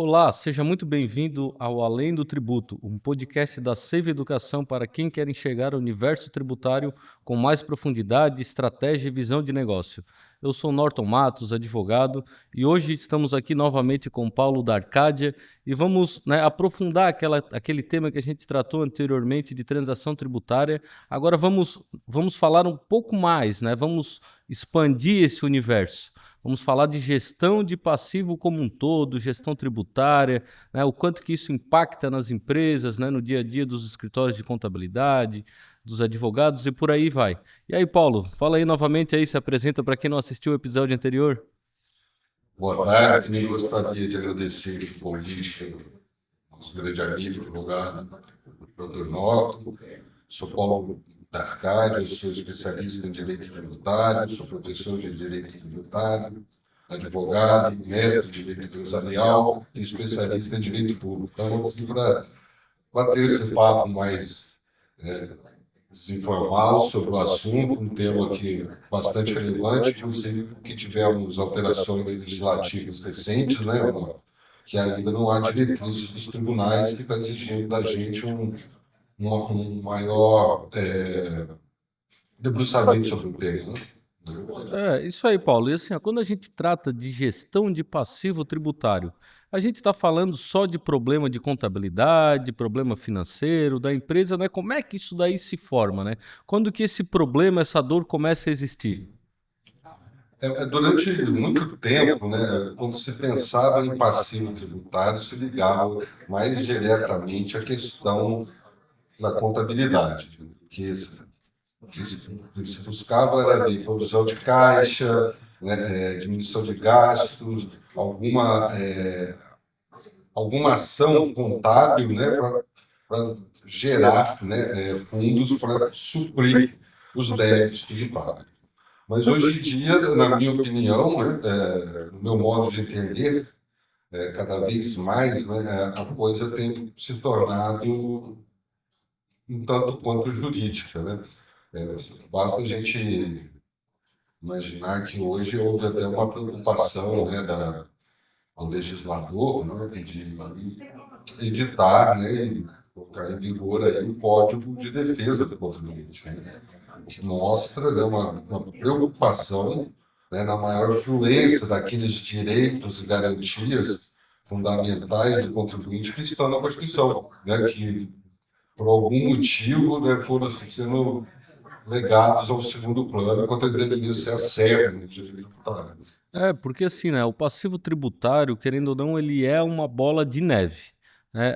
Olá, seja muito bem-vindo ao Além do Tributo, um podcast da Save Educação para quem quer enxergar o universo tributário com mais profundidade, estratégia e visão de negócio. Eu sou Norton Matos, advogado, e hoje estamos aqui novamente com Paulo da Arcádia e vamos, aprofundar aquele tema que a gente tratou anteriormente de transação tributária. Agora vamos falar um pouco mais, vamos expandir esse universo. Vamos falar de gestão de passivo como um todo, gestão tributária, o quanto que isso impacta nas empresas, no dia a dia dos escritórios de contabilidade, dos advogados e por aí vai. E aí, Paulo, fala aí novamente aí, se apresenta para quem não assistiu o episódio anterior. Boa tarde, eu gostaria de agradecer o convite pelo nosso grande amigo, advogado, Dr. Norton. Sou Paulo da Arcádia, eu sou especialista em Direito Tributário, sou professor de Direito Tributário, advogado, mestre em Direito Empresarial e especialista em Direito Público. Então, vamos aqui para bater esse papo mais desinformal sobre o assunto, um tema aqui bastante relevante, inclusive que tivemos alterações legislativas recentes, que ainda não há diretrizes dos tribunais que está exigindo da gente um maior debruçamento sobre o tema. Isso aí, Paulo. E assim, ó, quando a gente trata de gestão de passivo tributário, a gente está falando só de problema de contabilidade, problema financeiro da empresa, né? Como é que isso daí se forma, né? Quando que esse problema, essa dor começa a existir? Durante muito tempo, quando se pensava em passivo tributário, se ligava mais diretamente à questão da contabilidade, que se buscava era ver provisão de caixa, diminuição de gastos, alguma ação contábil, para gerar, fundos para suprir os débitos tributários. Mas hoje em dia, na minha opinião, no meu modo de entender, cada vez mais, a coisa tem se tornado um tanto quanto jurídica, basta a gente imaginar que hoje houve até uma preocupação, do legislador, de editar, e colocar em vigor aí o Código de Defesa do Contribuinte, que mostra, uma preocupação, na maior fluência daqueles direitos e garantias fundamentais do contribuinte que estão na Constituição, que por algum motivo, foram sendo legados ao segundo plano, enquanto eles deveriam ser a cerne do direito tributário. Porque assim, o passivo tributário, querendo ou não, ele é uma bola de neve.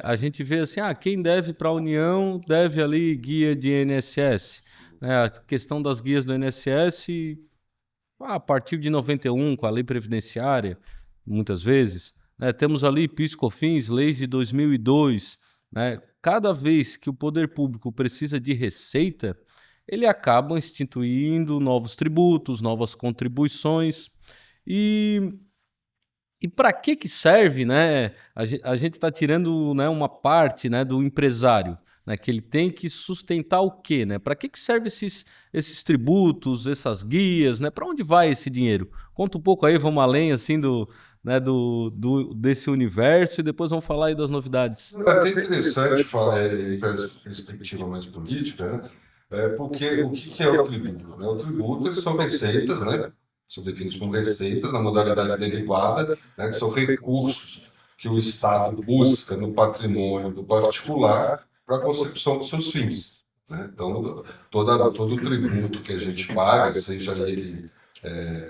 A gente vê assim, quem deve para a União deve ali guia de INSS. A questão das guias do INSS, a partir de 91, com a lei previdenciária, muitas vezes, temos ali PIS/COFINS, leis de 2002. Cada vez que o poder público precisa de receita, ele acaba instituindo novos tributos, novas contribuições. E para que serve, né? A gente está tirando, uma parte, do empresário, que ele tem que sustentar o quê, né? Para que serve esses tributos, essas guias, né? Para onde vai esse dinheiro? Conta um pouco aí, vamos além assim desse universo e depois vamos falar aí das novidades. É até interessante falar pela perspectiva mais política, porque o que é o tributo? O tributo, eles são receitas, são definidos como receitas na modalidade derivada, que são recursos que o Estado busca no patrimônio do particular para a consecução dos seus fins. Então, todo o tributo que a gente paga, seja ele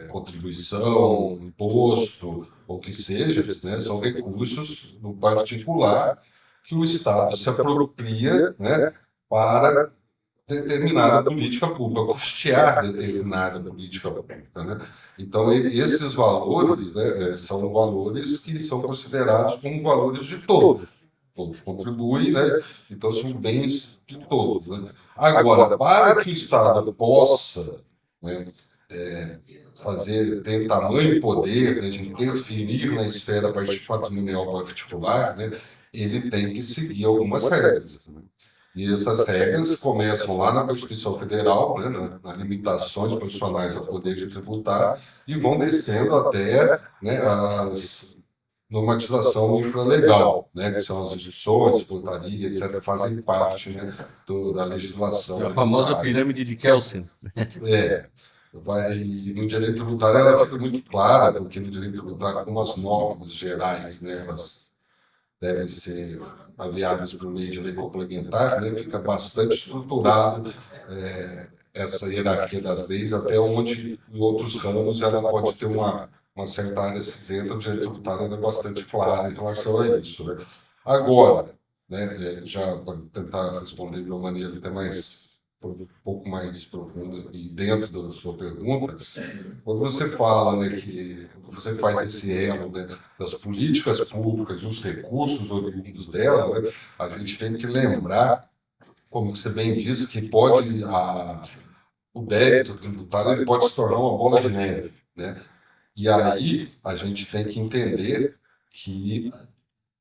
contribuição, imposto, ou que seja, são recursos do particular que o Estado se apropria, para determinada política pública, custear determinada política pública. Então, esses valores, são valores que são considerados como valores de todos. Todos contribuem, então são bens de todos. Agora, para que o Estado possa, ter tamanho poder, de interferir na esfera patrimonial particular, ele tem que seguir algumas regras. E essas regras começam lá na Constituição Federal, nas limitações constitucionais ao poder de tributar, e vão descendo até, as normatização infralegal, né, que são as instituições, portaria, etc., fazem parte, né, da legislação. A famosa pirâmide de Kelsen. No direito tributário ela fica muito clara, porque no direito tributário, como as normas gerais, né, elas devem ser avaliadas por meio de lei complementar, né, fica bastante estruturado essa hierarquia das leis, até onde em outros ramos ela pode ter uma certa área cinzenta. O direito tributário é bastante claro em relação a isso, né? Agora, né, já para tentar responder de uma maneira até um pouco mais profunda e dentro da sua pergunta, quando você fala, né, que você faz esse elo, né, das políticas públicas e os recursos oriundos dela, né, a gente tem que lembrar, como você bem disse, que o débito tributário ele pode se tornar uma bola de neve, né? E aí a gente tem que entender que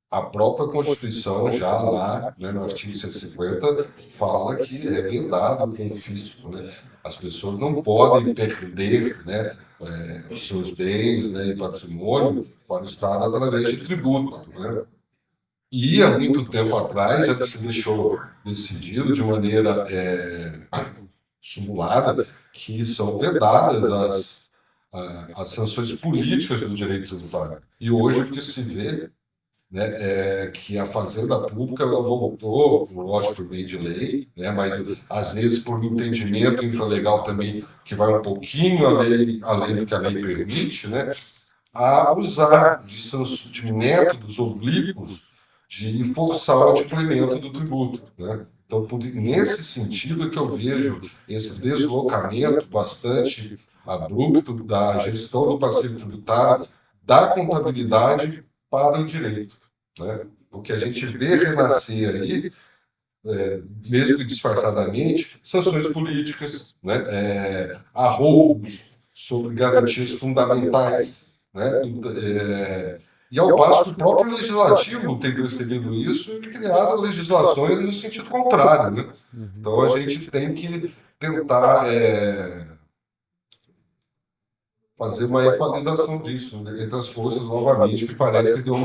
a própria Constituição, já lá, né, no artigo 150, fala que é vedado o confisco, né? As pessoas não podem perder, né, os seus bens, né, e patrimônio para o Estado através de tributo, né? E há muito tempo atrás já se deixou decidido de maneira simulada que são vedadas as sanções políticas do direito tributário. E hoje o que se vê, né, é que a Fazenda Pública ela voltou, lógico, por meio de lei, né, mas às vezes por entendimento infralegal também, que vai um pouquinho além do que a lei permite, né, a usar de métodos oblíquos de forçar o adimplemento do tributo, né? Então, nesse sentido que eu vejo esse deslocamento bastante abrupto da gestão do passivo tributário, da contabilidade para o direito, né? O que a gente vê renascer aí, mesmo que disfarçadamente, sanções políticas, né? Arroubos sobre garantias fundamentais, né? E ao passo que o próprio legislativo tem percebido isso e criado legislações no sentido contrário, né? Então a gente tem que tentar fazer uma equalização disso, né, entre as forças novamente, que parece que deu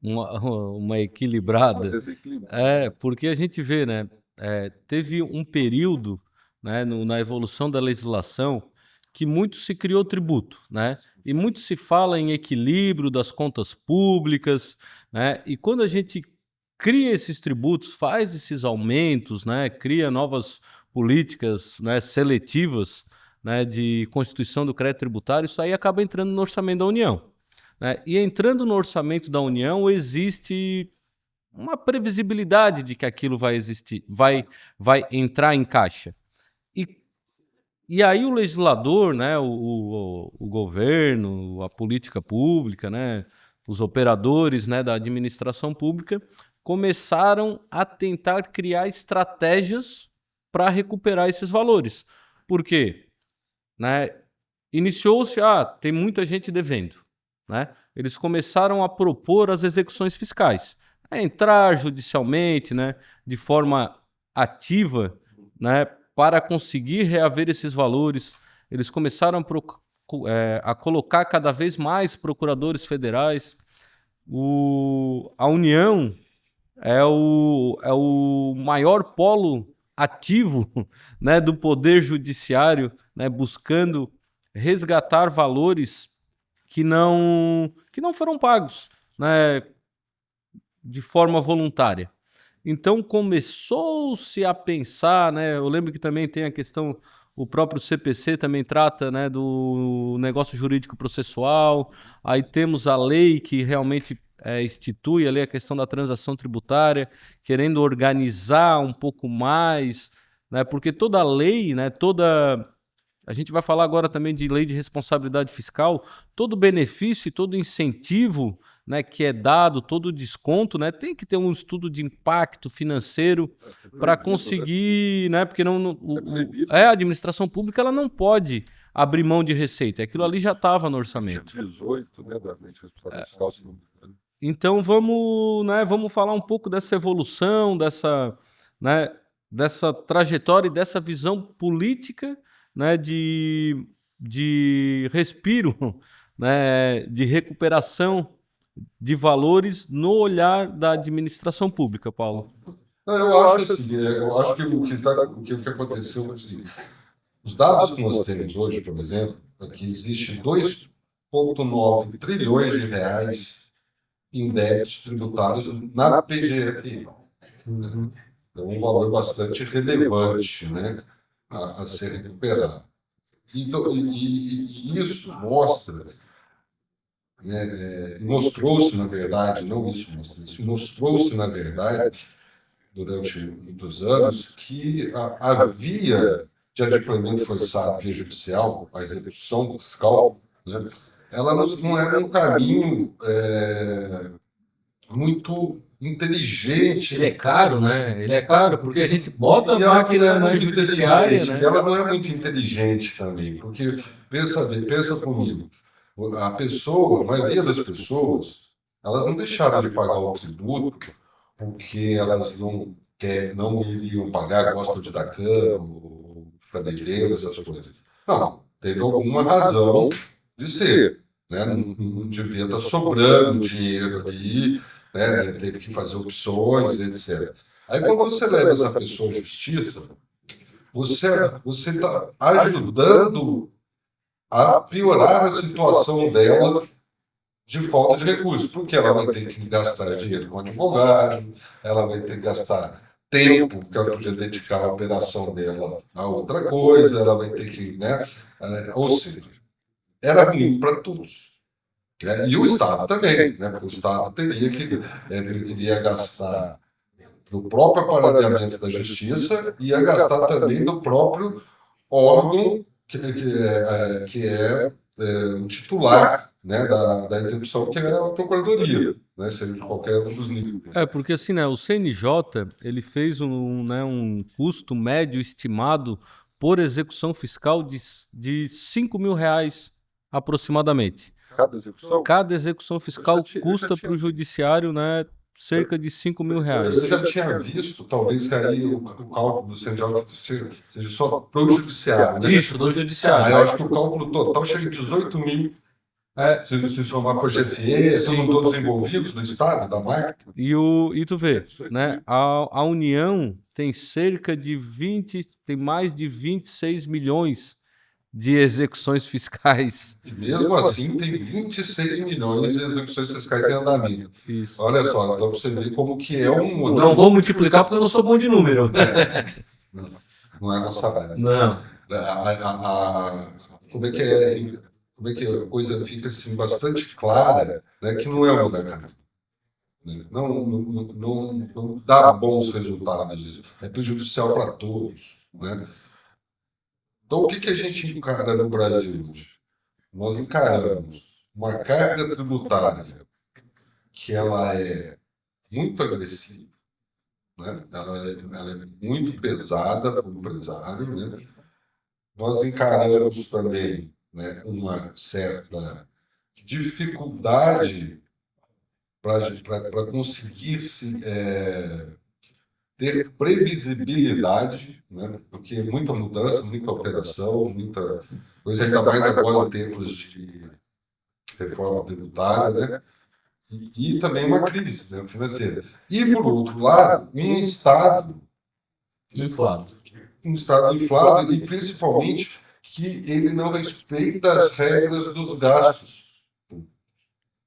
uma equilibrada. Porque a gente vê, né? Teve um período, né, na evolução da legislação que muito se criou tributo, né? E muito se fala em equilíbrio das contas públicas, né? E quando a gente cria esses tributos, faz esses aumentos, né? Cria novas políticas, né, seletivas, né, de constituição do crédito tributário, isso aí acaba entrando no orçamento da União, né? E entrando no orçamento da União existe uma previsibilidade de que aquilo vai existir, vai entrar em caixa. E aí o legislador, né, o governo, a política pública, né, os operadores, né, da administração pública começaram a tentar criar estratégias para recuperar esses valores. Por quê? Né, iniciou-se, tem muita gente devendo, né? Eles começaram a propor as execuções fiscais, entrar judicialmente, né, de forma ativa, né, para conseguir reaver esses valores. Eles começaram a colocar cada vez mais procuradores federais. A União é o maior polo ativo, né, do poder judiciário, né, buscando resgatar valores que não foram pagos, né, de forma voluntária. Então começou-se a pensar, né, eu lembro que também tem a questão, o próprio CPC também trata, né, do negócio jurídico processual, aí temos a lei que realmente institui ali a questão da transação tributária, querendo organizar um pouco mais, né, porque toda lei, né, a gente vai falar agora também de lei de responsabilidade fiscal, todo benefício e todo incentivo, né, que é dado, todo desconto, né, tem que ter um estudo de impacto financeiro para conseguir, né, porque a administração pública ela não pode abrir mão de receita, aquilo ali já estava no orçamento. 18, né, da lei de responsabilidade fiscal. Então vamos falar um pouco dessa evolução, né, dessa trajetória e dessa visão política, né, de respiro, né, de recuperação de valores no olhar da administração pública, Paulo? Não, eu acho assim, eu acho que o que aconteceu é assim, os dados que nós temos hoje, por exemplo, é que existe 2,9 trilhões de reais em débitos tributários na PGFI. Uhum. É um valor bastante relevante, né, a ser recuperado. Então, e isso mostra, né, mostrou-se, na verdade, não isso mostra, isso mostrou-se, na verdade, durante muitos anos, que a via de adimplemento forçado via judicial, a execução fiscal, né, ela não era um caminho muito inteligente. Ele é caro, né? Ele é caro porque a gente bota a E ela não máquina é na muito judiciária, inteligente, né? ela não é muito inteligente também, porque pensa comigo, a pessoa, a maioria das pessoas, elas não deixaram de pagar o tributo porque elas não iriam pagar, gostam de dar cano, franelheiro, essas coisas. Não, teve alguma razão de ser, né? Não devia estar sobrando dinheiro ali, né? Teve que fazer opções, etc. Aí quando você leva essa pessoa à justiça, você está ajudando a piorar a situação dela de falta de recursos, porque ela vai ter que gastar dinheiro com advogado, ela vai ter que gastar tempo que ela podia dedicar à operação dela a outra coisa, ela vai ter que, né? Ou seja, era ruim para todos. Né? E o Estado também, né? Porque o Estado teria que iria gastar do próprio aparelhamento da justiça e ia gastar também do próprio órgão que é o titular, né, da execução, que é a Procuradoria, né, seja de qualquer um dos níveis. Porque assim, né, o CNJ, ele fez um custo médio estimado por execução fiscal de R$ 5.000 aproximadamente. Cada execução? Cada execução fiscal custa para o judiciário, né, cerca de R$ 5.000. Eu já tinha visto, talvez que aí o cálculo do CNJ seja só para o judiciário, né? Isso, do judiciário. Eu acho que o cálculo total chega em 18 mil. Se somar por GFE, são todos envolvidos do Estado, da marca. E tu vê, né? A União tem tem mais de 26 milhões de execuções fiscais. E mesmo assim tem 26 milhões de execuções fiscais em andamento. Isso. Olha só, então para você ver como que é um modelo. Não vou multiplicar porque eu não sou bom de número. Não é nossa área. Não. Como é que a coisa fica assim bastante clara, né, que não é uma mercado. Não dá bons resultados isso. É prejudicial para todos, né? Então, o que a gente encara no Brasil hoje? Nós encaramos uma carga tributária que ela é muito agressiva, né? Ela é muito pesada para o empresário, né? Nós encaramos também, né, uma certa dificuldade para conseguir ter previsibilidade, né? Porque muita mudança, muita alteração, muita coisa, ainda mais agora em tempos de reforma tributária, né? E também uma crise, né, financeira. E, por outro lado, um Estado Inflado. E principalmente que ele não respeita as regras dos gastos,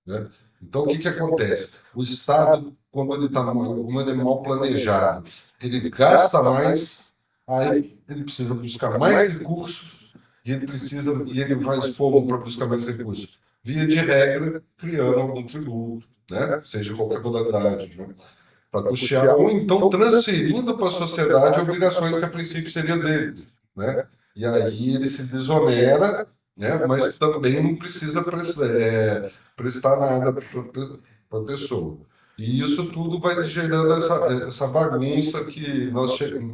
né? Então, o que acontece? O Estado, quando ele é mal planejado, ele gasta mais, aí ele precisa buscar mais recursos e ele vai expor para buscar mais recursos. Via de regra, criando algum tributo, né? Seja qualquer modalidade, né? Para custear, ou então transferindo para a sociedade obrigações que a princípio seriam dele, né? E aí ele se desonera, né? Mas também não precisa prestar nada para a pessoa. E isso tudo vai gerando essa bagunça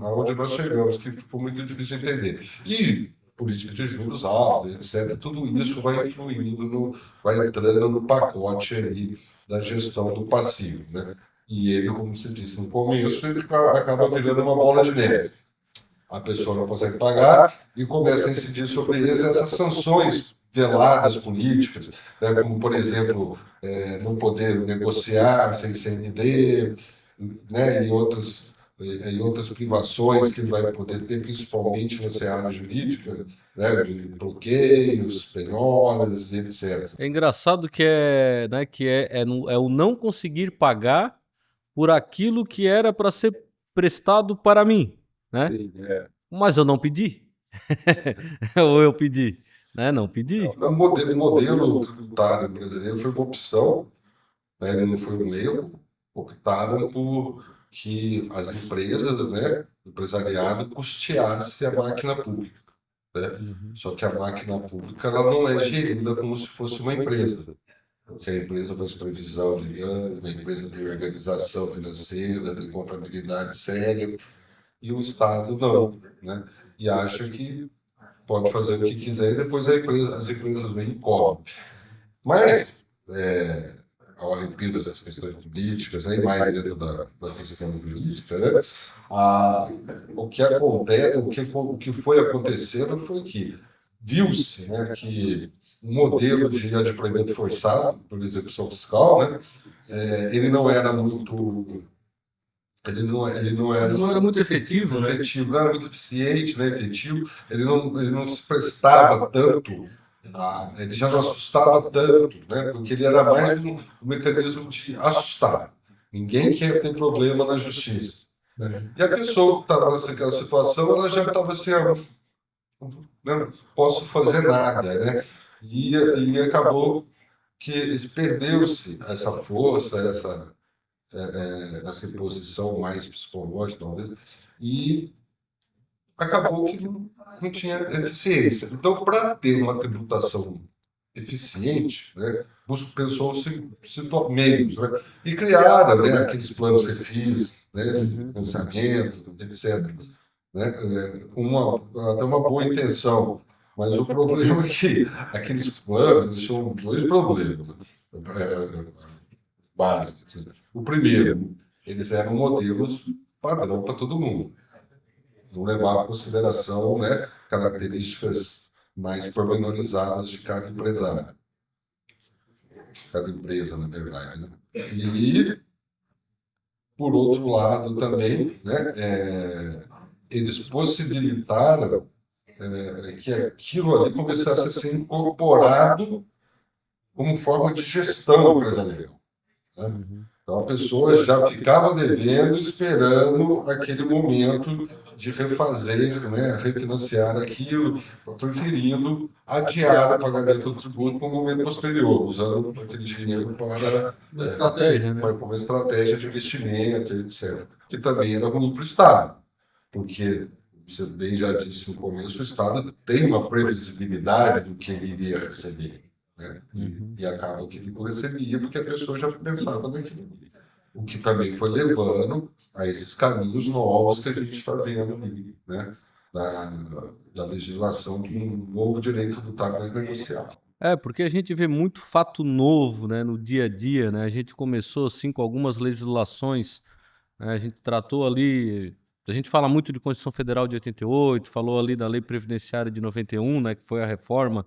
aonde nós chegamos, que ficou muito difícil de entender. E política de juros altos, etc., tudo isso vai influindo, vai entrando no pacote aí da gestão do passivo, né? E ele, como você disse no começo, ele acaba virando uma bola de neve. A pessoa não consegue pagar e começa a incidir sobre eles essas sanções veladas políticas, né, como, por exemplo, não poder negociar sem CND, né, e outras privações que ele vai poder ter, principalmente nessa área jurídica, né, de bloqueios, penhoras, etc. É engraçado que é o não conseguir pagar por aquilo que era para ser prestado para mim, né? Sim, Mas eu não pedi. Ou eu pedi, né? Não pedi. O modelo tributário brasileiro foi uma opção, né, ele não foi um erro, optaram por que as empresas, né, o empresariado custeasse a máquina pública, né? Uhum. Só que a máquina pública ela não é gerida como se fosse uma empresa, porque a empresa faz previsão de ano, a empresa tem organização financeira, tem contabilidade séria, e o Estado não, né? E acha que pode fazer o que quiser e depois as empresas vêm e cobram. Mas, ao arrepio dessas questões políticas, aí mais dentro da questão jurídica, né? O que acontece, o que foi acontecendo foi que viu-se, né, que o modelo de adimplemento forçado por execução fiscal, né, ele não era muito, Não era muito efetivo, né? efetivo, não era muito eficiente, né, efetivo, ele não se prestava tanto, ele já não assustava tanto, né, porque ele era mais um mecanismo de assustar. Ninguém quer ter problema na justiça, né? E a pessoa que estava nessa situação, ela já estava assim, não posso fazer nada, né? E acabou que perdeu-se essa força, essa imposição mais psicológica, talvez, e acabou que não tinha eficiência. Então, para ter uma tributação eficiente, né, pensou-se meios, né, e criaram, né, aqueles planos refis, né, de financiamento, etc., né, até uma boa intenção. Mas o problema é que aqueles planos eles tinham dois problemas básicos. O primeiro, eles eram modelos padrão para todo mundo. Não levava em consideração, né, características mais pormenorizadas de cada empresa, na verdade, né? E, por outro lado, também, né, eles possibilitaram que aquilo ali começasse a ser incorporado como forma de gestão empresarial, né? Então a pessoa já ficava devendo, esperando aquele momento de refazer, né, refinanciar aquilo, preferindo adiar o pagamento do tributo para um momento posterior, usando aquele dinheiro para Uma estratégia, né? uma estratégia de investimento, etc. Que também era ruim para o Estado, porque você bem já disse no começo, o Estado tem uma previsibilidade do que ele iria receber, né? E acaba que ele não recebia porque a pessoa já pensava naquilo. O que também foi levando a esses caminhos novos que a gente está vendo ali, né? Da legislação de um novo direito tributário mais negociável. É, porque a gente vê muito fato novo, né, no dia a dia, né? A gente começou assim com algumas legislações, né? A gente tratou ali, a gente fala muito de Constituição Federal de 88, falou ali da Lei Previdenciária de 91, né, que foi a reforma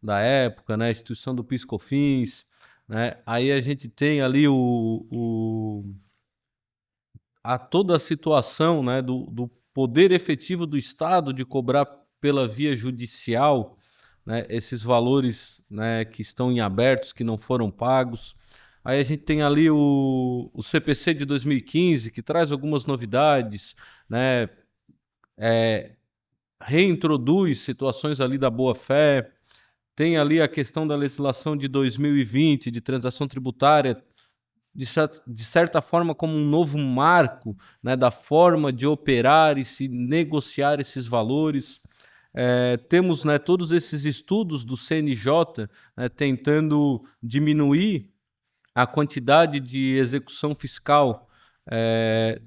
da época, né, a instituição do PIS/COFINS, né? Aí a gente tem ali toda a situação, né, do poder efetivo do Estado de cobrar pela via judicial, né, esses valores, né, que estão em abertos, que não foram pagos. Aí a gente tem ali o CPC de 2015, que traz algumas novidades, né, reintroduz situações ali da boa-fé. Tem ali a questão da legislação de 2020, de transação tributária, de certa forma como um novo marco, né, da forma de operar e se negociar esses valores. Temos, né, todos esses estudos do CNJ, né, tentando diminuir a quantidade de execução fiscal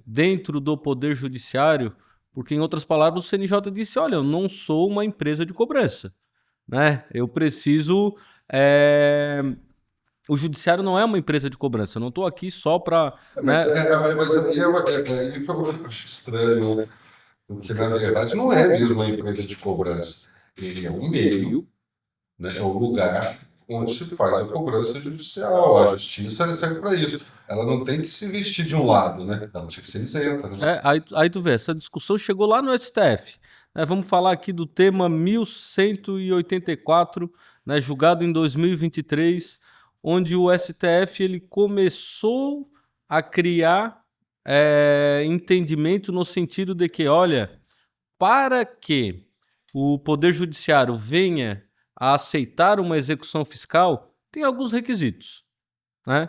dentro do Poder Judiciário, porque, em outras palavras, o CNJ disse: olha, eu não sou uma empresa de cobrança, né? Eu preciso. O judiciário não é uma empresa de cobrança. Eu não estou aqui só para, né? Mas aí que eu acho estranho, né? Porque, na verdade, não é mesmo uma empresa de cobrança. Ele é um meio, né? É o lugar onde se faz a cobrança judicial. A justiça serve para isso. Ela não tem que se vestir de um lado, né? Ela tinha que ser isenta, né? Aí tu vê, essa discussão chegou lá no STF. Né? Vamos falar aqui do tema 1184, né, julgado em 2023, onde o STF ele começou a criar entendimento no sentido de que, olha, para que o Poder Judiciário venha a aceitar uma execução fiscal, tem alguns requisitos, né?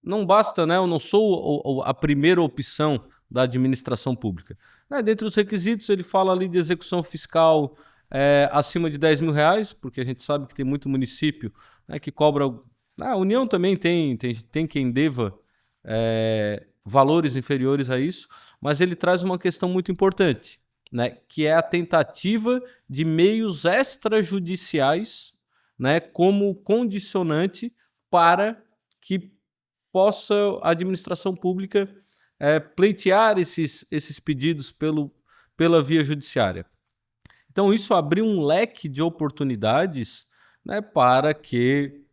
Não basta, né? Eu não sou a primeira opção da administração pública. Né? Dentre os requisitos, ele fala ali de execução fiscal acima de R$ 10.000, porque a gente sabe que tem muito município, né, que cobra. A União também tem quem deva valores inferiores a isso, mas ele traz uma questão muito importante, né, que é a tentativa de meios extrajudiciais, né, como condicionante para que possa a administração pública pleitear esses pedidos pela via judiciária. Então, isso abriu um leque de oportunidades, né, para que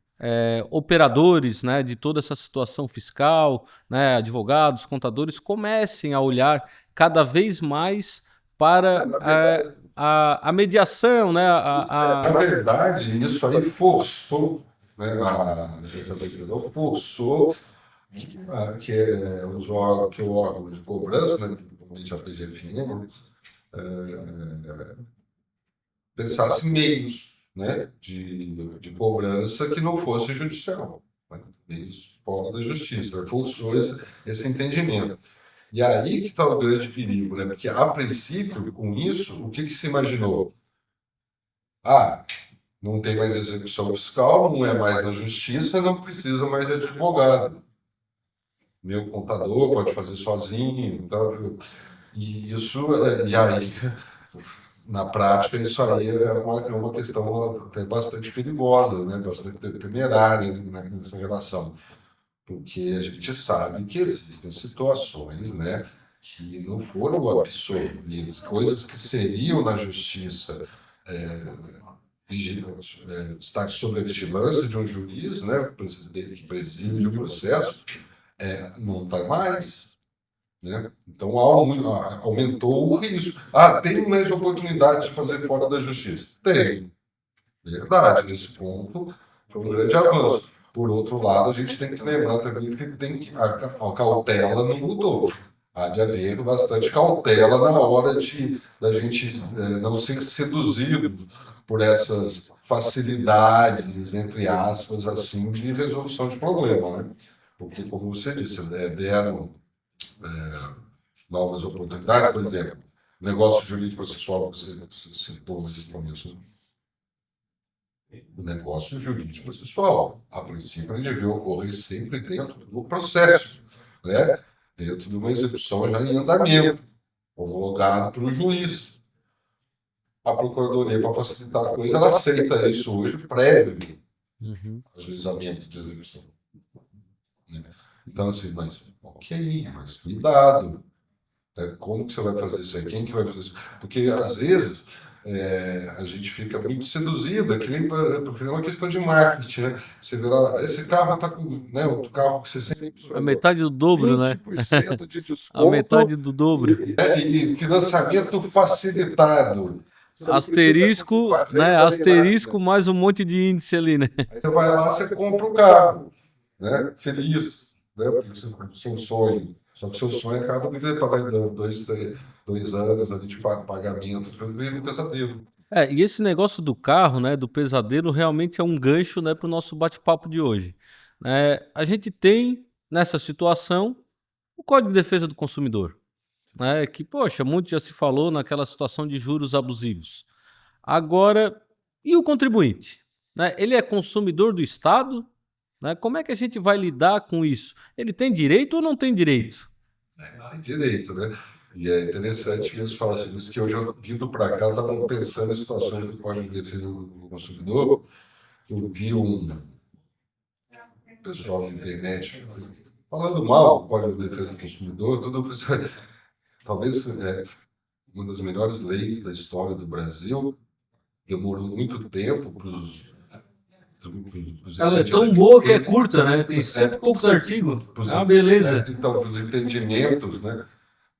operadores, né, de toda essa situação fiscal, né, advogados, contadores, comecem a olhar cada vez mais para a mediação. Né, Na verdade, isso aí forçou, né, essa decisão forçou que o órgão de cobrança, né, principalmente a PGFN, pensasse meios, né, de cobrança que não fosse judicial, né, meios fora da justiça, forçou esse entendimento. E aí que está o grande perigo, né, porque a princípio, com isso, o que se imaginou? Não tem mais execução fiscal, não é mais na justiça, não precisa mais de advogado. Meu contador pode fazer sozinho, então, e isso, e aí, na prática, isso aí é uma questão até bastante perigosa, né? Bastante temerária, né, nessa relação, porque a gente sabe que existem situações, né, que não foram absorvidas, coisas que seriam na justiça estar sob a vigilância de um juiz, né, que preside o processo, não está mais. Né? Então aumentou o risco. Tem mais oportunidade de fazer fora da justiça? Tem. Verdade, nesse ponto foi um grande avanço. Por outro lado, a gente tem que lembrar também que a cautela não mudou. Há de haver bastante cautela na hora da gente não ser seduzido por essas facilidades, entre aspas, assim, de resolução de problema. Né? Porque, como você disse, deram novas oportunidades, por exemplo, negócio jurídico processual que você citou no começo. O negócio jurídico processual, a princípio, ele deve ocorrer sempre dentro do processo, né? Dentro de uma execução já em andamento, homologado para o juiz. A Procuradoria, para facilitar a coisa, ela aceita isso hoje prévio ao juizamento de execução. Né? Então, assim, mas cuidado. Como que você vai fazer isso aí? Quem que vai fazer isso? Porque, às vezes, a gente fica muito seduzido, porque é uma questão de marketing, né? Você vê lá, esse carro está com, né, outro carro que você sempre... a metade do dobro, né? 20% de desconto. A metade do dobro. E financiamento facilitado. Asterisco, né? Asterisco mais um monte de índice ali, né? Aí você vai lá, você compra o carro, né? Feliz, né? Porque seu sonho. Só que seu sonho acaba de pagar 2 anos ali de pagamento, vira um pesadelo. E esse negócio do carro, né, do pesadelo, realmente é um gancho, né, para o nosso bate-papo de hoje. A gente tem, nessa situação, o Código de Defesa do Consumidor, né, que, poxa, muito já se falou naquela situação de juros abusivos. Agora, e o contribuinte? Né? Ele é consumidor do Estado? Né? Como é que a gente vai lidar com isso? Ele tem direito ou não tem direito? Tem direito, né? E é interessante mesmo falar assim, isso que hoje eu vindo para cá, eu estava pensando em situações do Código de Defesa do Consumidor. Eu vi um pessoal da internet falando mal do Código de Defesa do Consumidor, talvez uma das melhores leis da história do Brasil. Demorou muito tempo para os Ela é tão boa que é curta, né? Tem 100 e poucos artigos. Ah, beleza. Então, para os entendimentos, né?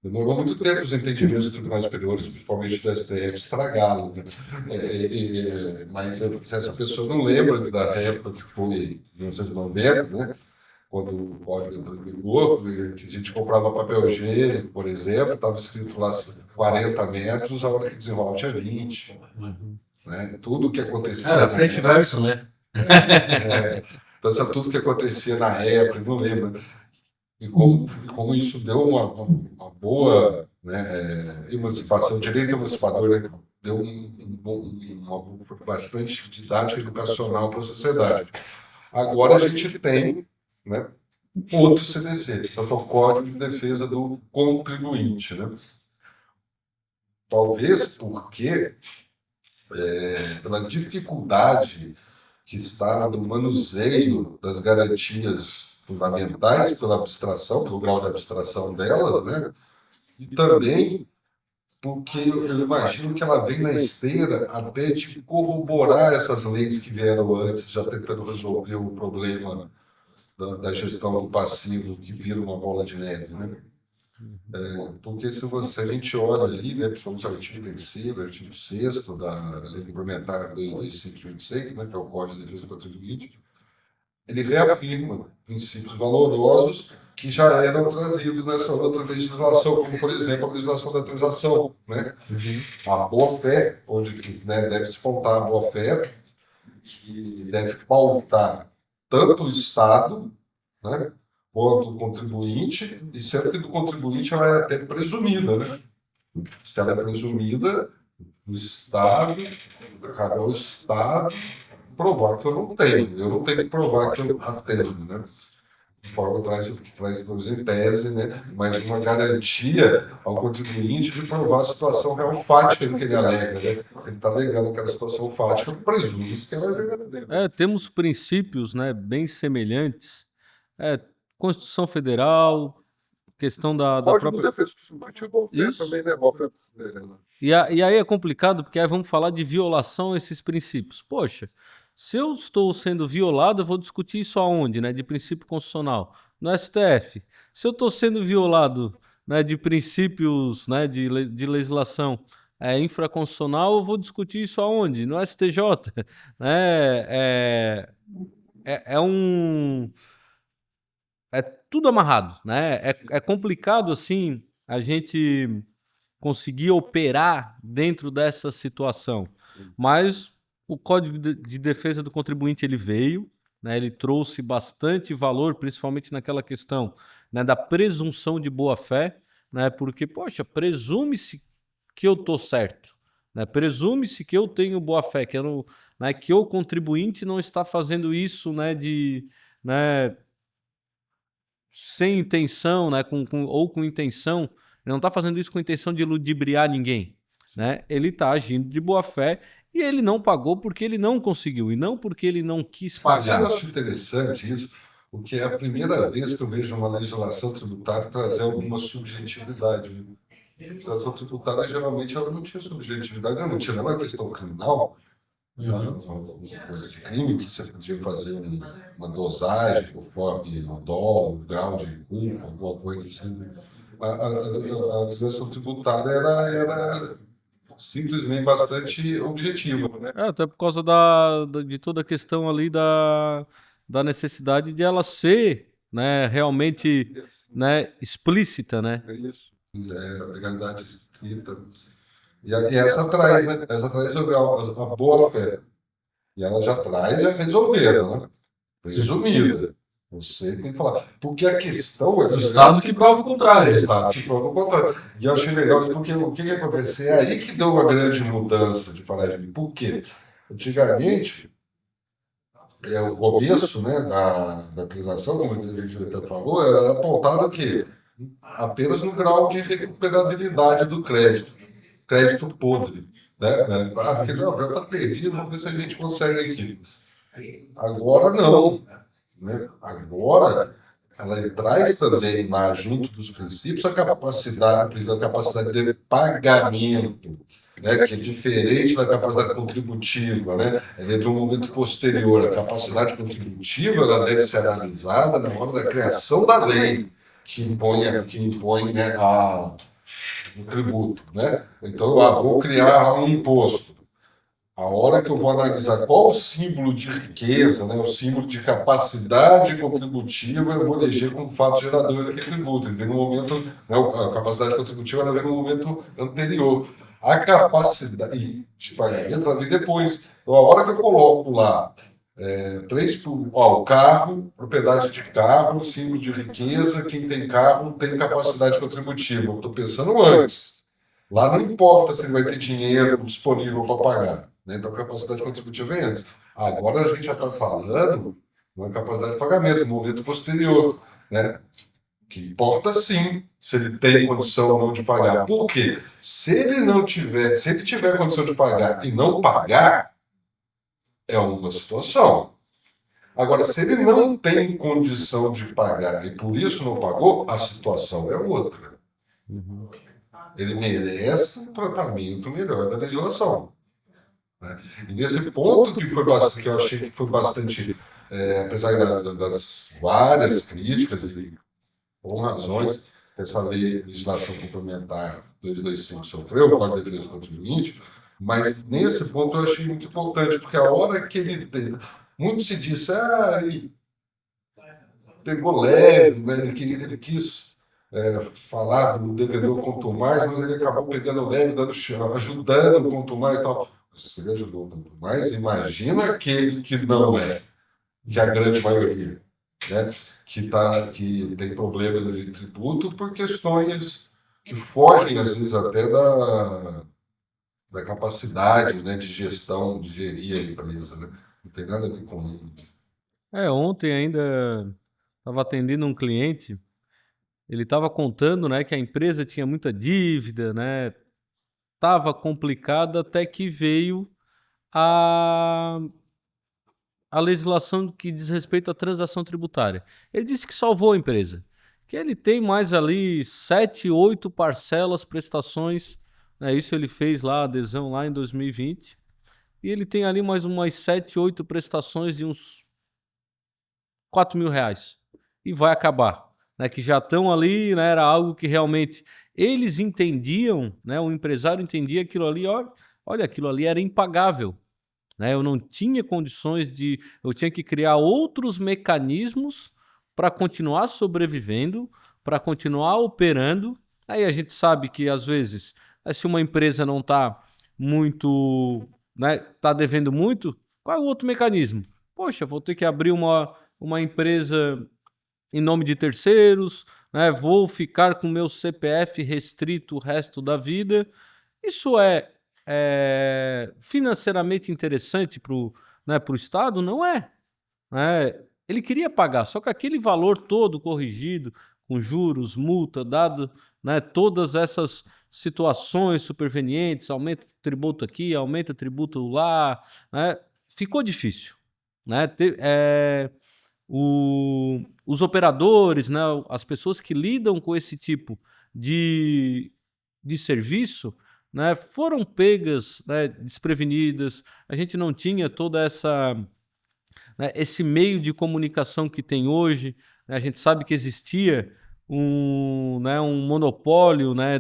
Demorou muito tempo os entendimentos dos tribunais superiores, principalmente do STF, estragá-lo. Né? Mas se essa pessoa não lembra da época que foi em 1990, né? Quando o código entrou em vigor, que a gente comprava papel higiênico, por exemplo, estava escrito lá 40 metros, a hora que desenrola tinha 20. Né? Tudo que acontecia. Era frente e verso, né? Então, isso é tudo que acontecia na época, não lembro. E como isso deu uma boa, né, emancipação, direito emancipador, né, deu uma bastante didática educacional para a sociedade. Agora a gente tem, né, outro CDC, que é o Código de Defesa do Contribuinte. Né? Talvez porque, pela dificuldade que está no manuseio das garantias fundamentais, pela abstração, pelo grau de abstração delas, né? E também porque eu imagino que ela vem na esteira até de corroborar essas leis que vieram antes, já tentando resolver o problema da gestão do passivo, que vira uma bola de neve, né? Porque se a gente olha ali, né, principalmente o artigo 3º, artigo 6º da Lei Complementar 22526, né, que é o Código de Defesa do Contribuinte, ele reafirma princípios valorosos que já eram trazidos nessa outra legislação, como, por exemplo, a legislação da transação, né? A boa-fé, onde, né, deve-se pautar a boa-fé, que deve pautar tanto o Estado, né, quanto o contribuinte, e sempre que do contribuinte ela é até presumida, né? Se ela é presumida, o Estado, cabe ao Estado provar que eu não tenho que provar que eu a tenho, né? De forma traz em tese, né? Mas uma garantia ao contribuinte de provar a situação real fática que ele alega, né? Se ele está alegando aquela situação fática, presume-se que ela é verdadeira. Temos princípios, né, bem semelhantes. Constituição Federal, questão da própria... Código de Defesa do Contribuinte é boa-fé também, né? Boa-fé. E aí é complicado, porque aí vamos falar de violação a esses princípios. Poxa, se eu estou sendo violado, eu vou discutir isso aonde, né? De princípio constitucional? No STF. Se eu estou sendo violado, né, de princípios, né, de legislação infraconstitucional, eu vou discutir isso aonde? No STJ. Né? É tudo amarrado, né? É complicado, assim, a gente conseguir operar dentro dessa situação. Mas o Código de Defesa do Contribuinte ele veio, né, ele trouxe bastante valor, principalmente naquela questão, né, da presunção de boa-fé, né, porque, poxa, presume-se que eu estou certo, né, presume-se que eu tenho boa-fé, né, que o contribuinte não está fazendo isso, né, né, sem intenção, né, ou com intenção. Ele não está fazendo isso com intenção de ludibriar ninguém, né? Ele está agindo de boa fé e ele não pagou porque ele não conseguiu e não porque ele não quis pagar. Mas eu acho interessante isso, porque é a primeira vez que eu vejo uma legislação tributária trazer alguma subjetividade. A legislação tributária geralmente ela não tinha subjetividade, ela não tinha nenhuma questão criminal, uma coisa de crime que você podia fazer uma dosagem conforme o dolo, o grau de culpa, alguma coisa assim. A legislação tributária era simplesmente bastante objetiva, né? Até por causa de toda a questão ali da necessidade de ela ser, né, realmente, né, explícita, né? É isso. É a legalidade estrita. E essa traz, né? Essa traz a boa-fé. E ela já traz a resolvida, né? Presumida. Você tem que falar. Porque a questão é o Estado que prova o contrário. O Estado que prova o contrário. E eu achei legal isso porque o que acontece? É aí que deu uma grande mudança de paradigma. Por quê? Antigamente, o começo, né, da transação, como a gente até falou, era pautado o quê? Apenas no grau de recuperabilidade do crédito. Crédito podre. Né? Porque não, já está perdido, vamos ver se a gente consegue aqui. Agora não. Né? Agora, ela traz também lá, junto dos princípios, a capacidade de pagamento. né, que é diferente da capacidade contributiva, né? Ela é de um momento posterior. A capacidade contributiva ela deve ser analisada na hora da criação da lei que impõe, né, o tributo, né? Então, vou criar um imposto. A hora que eu vou analisar qual o símbolo de riqueza, né, o símbolo de capacidade contributiva, eu vou eleger como fato gerador daquele tributo. Ele vem no momento, né, a capacidade contributiva ela vem no momento anterior. A capacidade de pagamento ela vem depois. Então, a hora que eu coloco lá o carro, propriedade de carro, símbolo de riqueza, quem tem carro tem capacidade contributiva. Eu estou pensando antes. Lá não importa se ele vai ter dinheiro disponível para pagar, né? Então a capacidade contributiva vem antes. Agora a gente já está falando na capacidade de pagamento, no momento posterior, né? Que importa sim se ele tem condição ou não de pagar. Por quê? Se ele tiver condição de pagar e não pagar, é uma situação. Agora, se ele não tem condição de pagar e por isso não pagou, a situação é outra. Ele merece um tratamento melhor da legislação, né? E nesse ponto que eu achei que foi bastante, apesar das várias críticas e com razões, que essa legislação complementar 225 sofreu, o Código de Defesa do Contribuinte, mas nesse ponto eu achei muito importante, porque a hora que ele tem. Muito se disse, ele pegou leve, né? Ele quis falar do devedor quanto mais, mas ele acabou pegando leve, ajudando quanto mais. Tal. Se ele ajudou quanto mais, imagina aquele que não é, que é a grande maioria, né? Que tem problemas de tributo por questões que fogem, às vezes, até da capacidade, né, de gestão, de gerir a empresa. Né? Não tem nada a ver com isso. Ontem ainda estava atendendo um cliente, ele estava contando, né, que a empresa tinha muita dívida, né, estava complicada até que veio a a legislação que diz respeito à transação tributária. Ele disse que salvou a empresa, que ele tem mais ali 7, 8 parcelas, prestações, né, isso ele fez lá, a adesão lá em 2020, e ele tem ali mais umas 7, 8 prestações de uns R$ 4.000 e vai acabar, né, que já estão ali, né, era algo que realmente eles entendiam, né, o empresário entendia aquilo ali, olha, aquilo ali era impagável, né, eu não tinha condições eu tinha que criar outros mecanismos para continuar sobrevivendo, para continuar operando. Aí a gente sabe que às vezes, se uma empresa não está muito, né, tá devendo muito, qual é o outro mecanismo? Poxa, vou ter que abrir uma empresa em nome de terceiros, né, vou ficar com meu CPF restrito o resto da vida. Isso é financeiramente interessante para o, né, pro Estado? Não é, né? Ele queria pagar, só que aquele valor todo corrigido, com juros, multa, dado, né, todas essas situações supervenientes, aumenta o tributo aqui, aumenta o tributo lá, né, ficou difícil, né? Os operadores, né, as pessoas que lidam com esse tipo de serviço, né, foram pegas, né, desprevenidas. A gente não tinha toda né, esse meio de comunicação que tem hoje. Né, a gente sabe que existia né, um monopólio, né,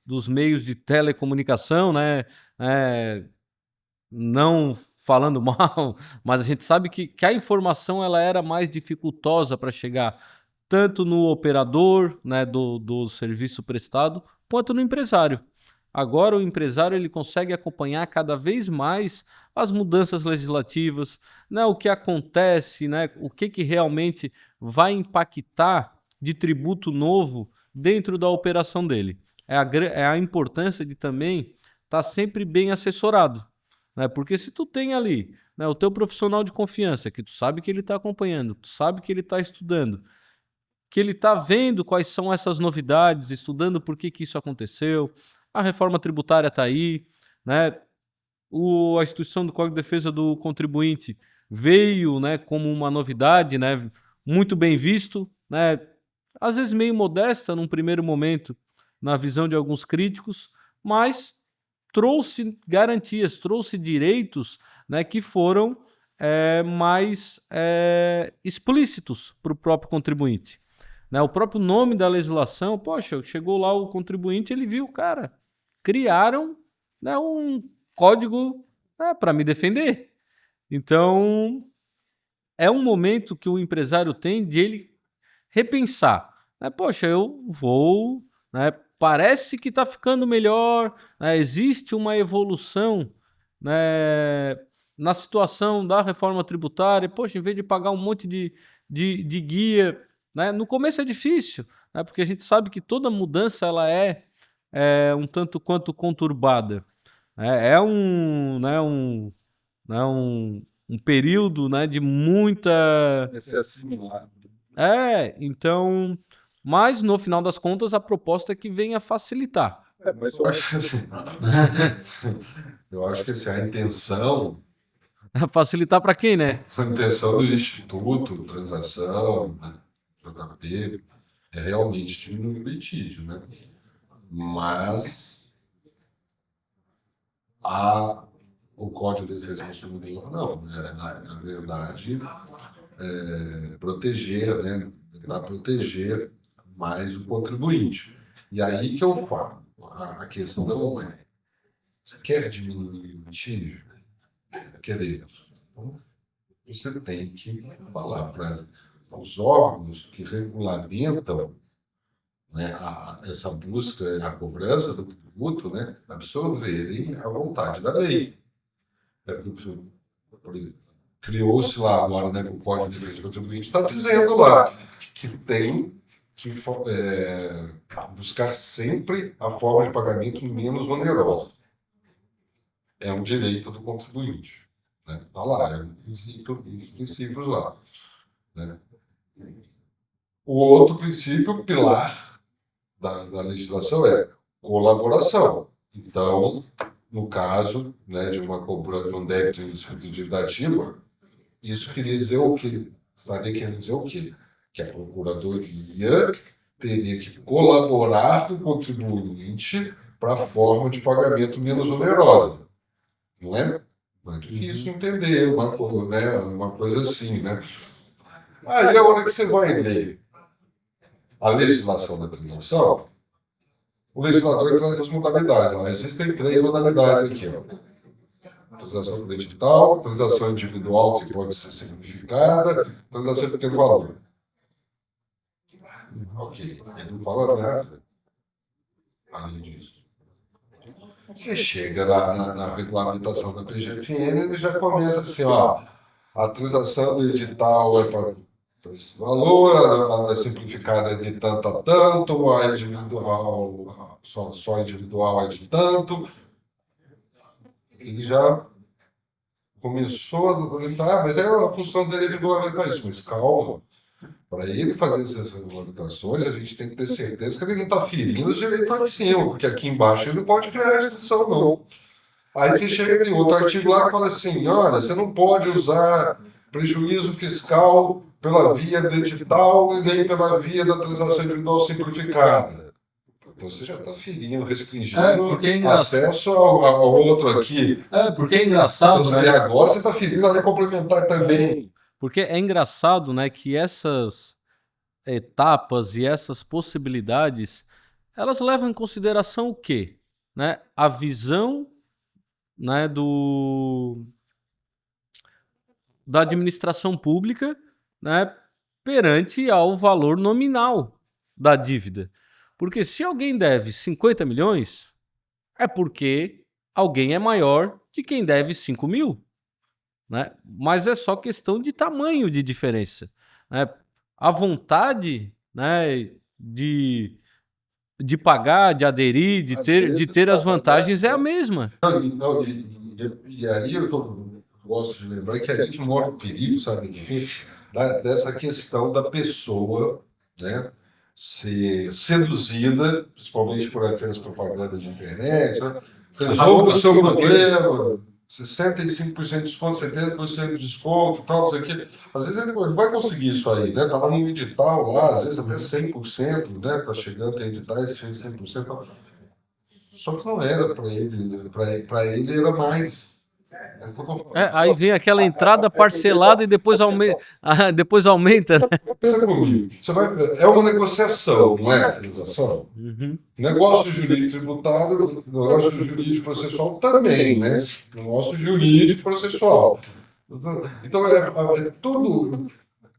dos meios de telecomunicação, né, não falando mal, mas a gente sabe que a informação ela era mais dificultosa para chegar tanto no operador, né, do serviço prestado, quanto no empresário. Agora o empresário ele consegue acompanhar cada vez mais as mudanças legislativas, né, o que acontece, né, o que realmente vai impactar de tributo novo dentro da operação dele. É a importância de também estar sempre bem assessorado, né, porque se tu tem ali, né, o teu profissional de confiança, que tu sabe que ele está acompanhando, tu sabe que ele está estudando, que ele está vendo quais são essas novidades, estudando por que isso aconteceu, a reforma tributária está aí, né? A instituição do Código de Defesa do Contribuinte veio, né, como uma novidade, né, muito bem visto, né, às vezes meio modesta num primeiro momento, na visão de alguns críticos, mas trouxe garantias, trouxe direitos, né, que foram mais explícitos para o próprio contribuinte. Né? O próprio nome da legislação, poxa, chegou lá o contribuinte, ele viu, cara, criaram, né, um código, né, para me defender. Então, é um momento que o empresário tem de ele repensar. Né? Poxa, eu vou... Né, parece que está ficando melhor, né, existe uma evolução, né, na situação da reforma tributária. Poxa, em vez de pagar um monte de guia... Né, no começo é difícil, né, porque a gente sabe que toda mudança ela é um tanto quanto conturbada. É um período, né, de muita... Vai ser assimilado. Então, mas no final das contas a proposta é que venha facilitar. Mas eu acho assim, eu acho que assim, a intenção Facilitar para quem, né? a intenção do Instituto, Transação, né, JP, é realmente diminuir o litígio, né? Mas o Código de Defesa do Consumidor não, né? Na verdade, proteger, né? Tentar proteger mais o contribuinte. E aí que eu falo, a questão é, você quer diminuir o litígio? Queremos. Então, você tem que falar para os órgãos que regulamentam, né, essa busca, a cobrança do tributo, né, absorverem a vontade da lei. Criou-se lá agora, né, o Código de Defesa do Contribuinte está dizendo lá que tem que buscar sempre a forma de pagamento menos onerosa. É um direito do contribuinte. Está lá, é um dos princípios lá. Né? O outro princípio, pilar da legislação é colaboração. Então, no caso, né, de uma cobrança de um débito em dívida ativa, isso queria dizer o quê? Estaria querendo dizer o quê? Que a Procuradoria teria que colaborar com o contribuinte para a forma de pagamento menos onerosa. Não é? Não é difícil entender uma coisa assim, né? Aí a hora que você vai ler a legislação da transação, o legislador traz as modalidades. Existem 3 modalidades aqui. Transação por edital, transação individual, que pode ser simplificada, transação de pequeno valor. Ok, ele não fala nada além disso. Você chega lá na regulamentação da PGFN, ele já começa assim, ó, a transação do edital é para esse valor, a simplificada é de tanto a tanto, a individual, só individual é de tanto. Ele já começou a regulamentar, mas a função dele é regulamentar isso, mas calma. Para ele fazer essas regulamentações, a gente tem que ter certeza que ele não está ferindo os direitos lá de cima, porque aqui embaixo ele não pode criar restrição, não. Aí você chega em outro artigo lá que fala assim, olha, você não pode usar prejuízo fiscal pela via do edital e nem pela via da transação individual simplificada. Então você já está ferindo, restringindo acesso ao outro aqui. Porque é engraçado, então, né? E agora você está ferindo a lei complementar também. Porque é engraçado, né, que essas etapas e essas possibilidades, elas levam em consideração o quê? Né? A visão, né, da administração pública, né, perante ao valor nominal da dívida. Porque se alguém deve 50 milhões, é porque alguém é maior de quem deve 5 mil. Né? Mas é só questão de tamanho de diferença. Né? A vontade, né, de pagar, de aderir, de ter as vantagens é a mesma. E aí eu gosto de lembrar que é ali que mora o perigo, sabe? Dessa questão da pessoa, né, ser seduzida, principalmente por aquelas propagandas de internet, né? Resolva o seu problema, 65% de desconto, 70% de desconto, tal, não sei o quê. Às vezes ele vai conseguir isso aí, né? Tá lá no edital, lá, às vezes até 100%, né? Tá chegando, tem editais que chega 100%. Tal. Só que não era para ele, para ele era mais. Aí vem aquela entrada parcelada e depois depois aumenta, né? Pensa comigo, é uma negociação, não é transação? Uhum. Negócio jurídico tributário, negócio jurídico processual também, né? Negócio jurídico processual. Então, é tudo.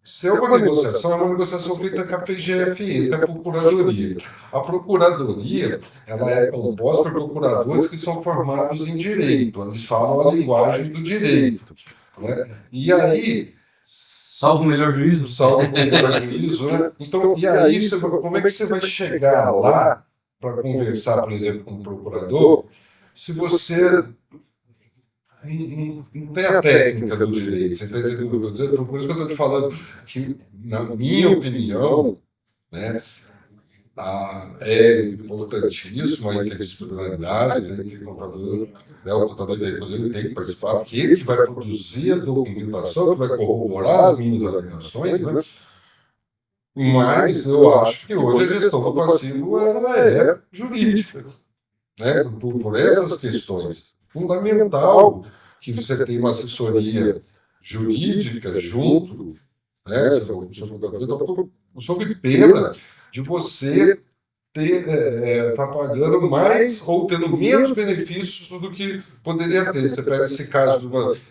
Se é uma negociação feita com a PGFE, com a Procuradoria. A Procuradoria, ela é composta por procuradores que são formados em direito, eles falam a linguagem do direito, né? E aí... Salvo o melhor juízo. Salvo o melhor juízo, né? Então, e aí, como é que você vai chegar lá para conversar, por exemplo, com um procurador, se você não tem a técnica do direito? Você está entendendo o que eu estou dizendo? Por isso que eu estou te falando que, na minha opinião, né, é importantíssimo a interdisciplinaridade, né, tem contador, né, o contador da inclusive tem que participar, porque ele que vai produzir a documentação, que vai corroborar as minhas alegações, né? Mas eu acho que hoje a gestão do passivo ela é jurídica, né, por essas questões. Fundamental que você tenha uma assessoria jurídica junto, né, sob pena de você tá pagando mais ou tendo menos benefícios do que poderia ter. Você pega esse caso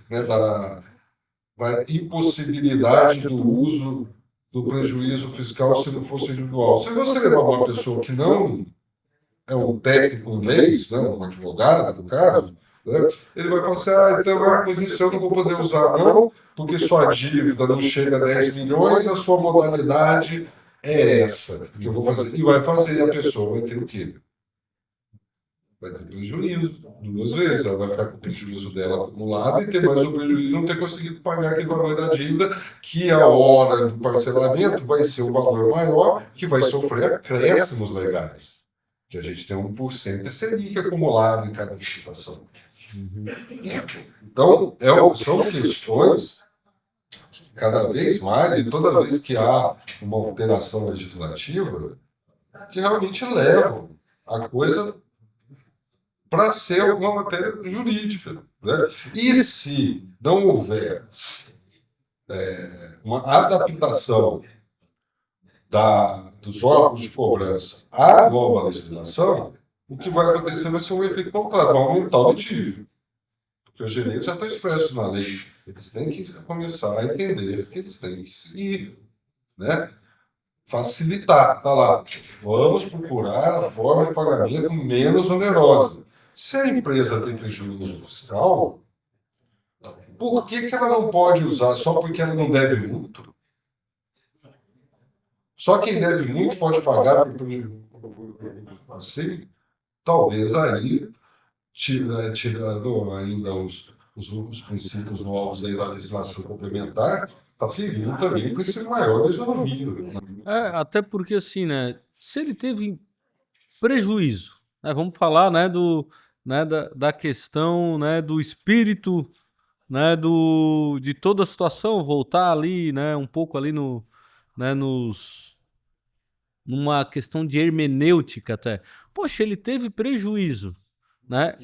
né, da impossibilidade do uso do prejuízo fiscal se não fosse individual. Se você levar uma pessoa que não é um técnico em leis, né, um advogado, no caso, né, ele vai falar assim, então, mas isso eu não vou poder usar não, porque sua dívida não chega a 10 milhões, a sua modalidade é essa que eu vou fazer. E vai fazer, e a pessoa vai ter o quê? Vai ter prejuízo 2 vezes. Ela vai ficar com o prejuízo dela acumulado e ter mais o prejuízo de não ter conseguido pagar aquele valor da dívida, que a hora do parcelamento vai ser um valor maior, que vai sofrer acréscimos legais. Que a gente tem 1% de Selic acumulado em cada licitação. Então, são questões que cada vez mais, e toda vez que há uma alteração legislativa, que realmente levam a coisa para ser uma matéria jurídica. Né? E se não houver uma adaptação dos órgãos de cobrança à nova legislação, o que vai acontecer vai ser um efeito contrário, vai aumentar o litígio. Porque os direitos já estão expressos na lei. Eles têm que começar a entender que eles têm que seguir. Né? Facilitar, tá lá. Vamos procurar a forma de pagamento menos onerosa. Se a empresa tem prejuízo fiscal, por que ela não pode usar só porque ela não deve muito? Só quem deve muito pode pagar por prejuízo. Assim, talvez aí, tirando ainda os princípios novos aí da legislação complementar, está ferindo também o princípio maior da isonomia. Até porque assim, né, se ele teve prejuízo, né, vamos falar, né, da questão, né, do espírito, né, de toda a situação, voltar ali, né, um pouco ali né, numa questão de hermenêutica até. Poxa, ele teve prejuízo, né?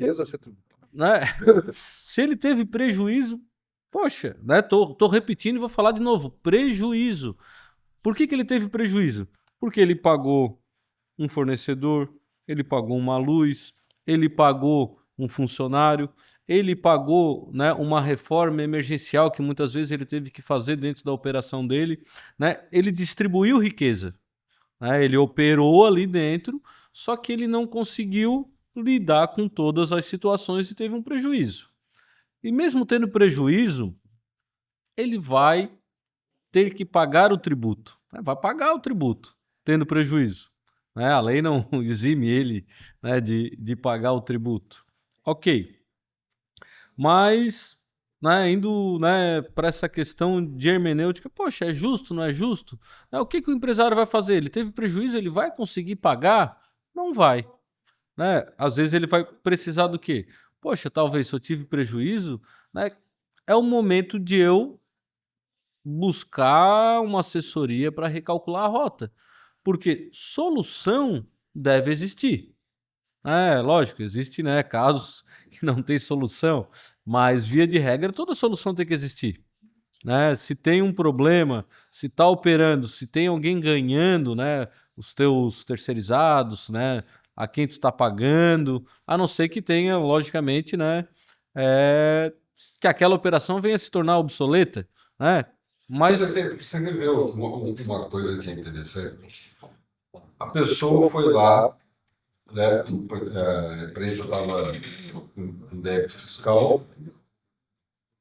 Né? Se ele teve prejuízo, poxa, né? Tô repetindo e vou falar de novo, prejuízo. Por que ele teve prejuízo? Porque ele pagou um fornecedor, ele pagou uma luz, ele pagou um funcionário, ele pagou, né, uma reforma emergencial que muitas vezes ele teve que fazer dentro da operação dele, né? Ele distribuiu riqueza, né? Ele operou ali dentro, só que ele não conseguiu lidar com todas as situações e teve um prejuízo. E mesmo tendo prejuízo, ele vai ter que pagar o tributo, né? Vai pagar o tributo, tendo prejuízo. Né? A lei não exime ele, né, de pagar o tributo. Ok. Mas, né, indo, né, para essa questão de hermenêutica, poxa, é justo, não é justo? Né, o que o empresário vai fazer? Ele teve prejuízo, ele vai conseguir pagar? Não vai. Né? Às vezes ele vai precisar do quê? Poxa, talvez se eu tive prejuízo, né, é o momento de eu buscar uma assessoria para recalcular a rota. Porque solução deve existir. É, lógico, existe, né, casos que não tem solução, mas via de regra toda solução tem que existir, né? Se tem um problema, se está operando, se tem alguém ganhando, né, os teus terceirizados, né, a quem tu está pagando, a não ser que tenha, logicamente, né, é, que aquela operação venha se tornar obsoleta, né? Mas Você vê uma coisa que é interessante. A pessoa foi lá, né, a empresa estava em débito fiscal,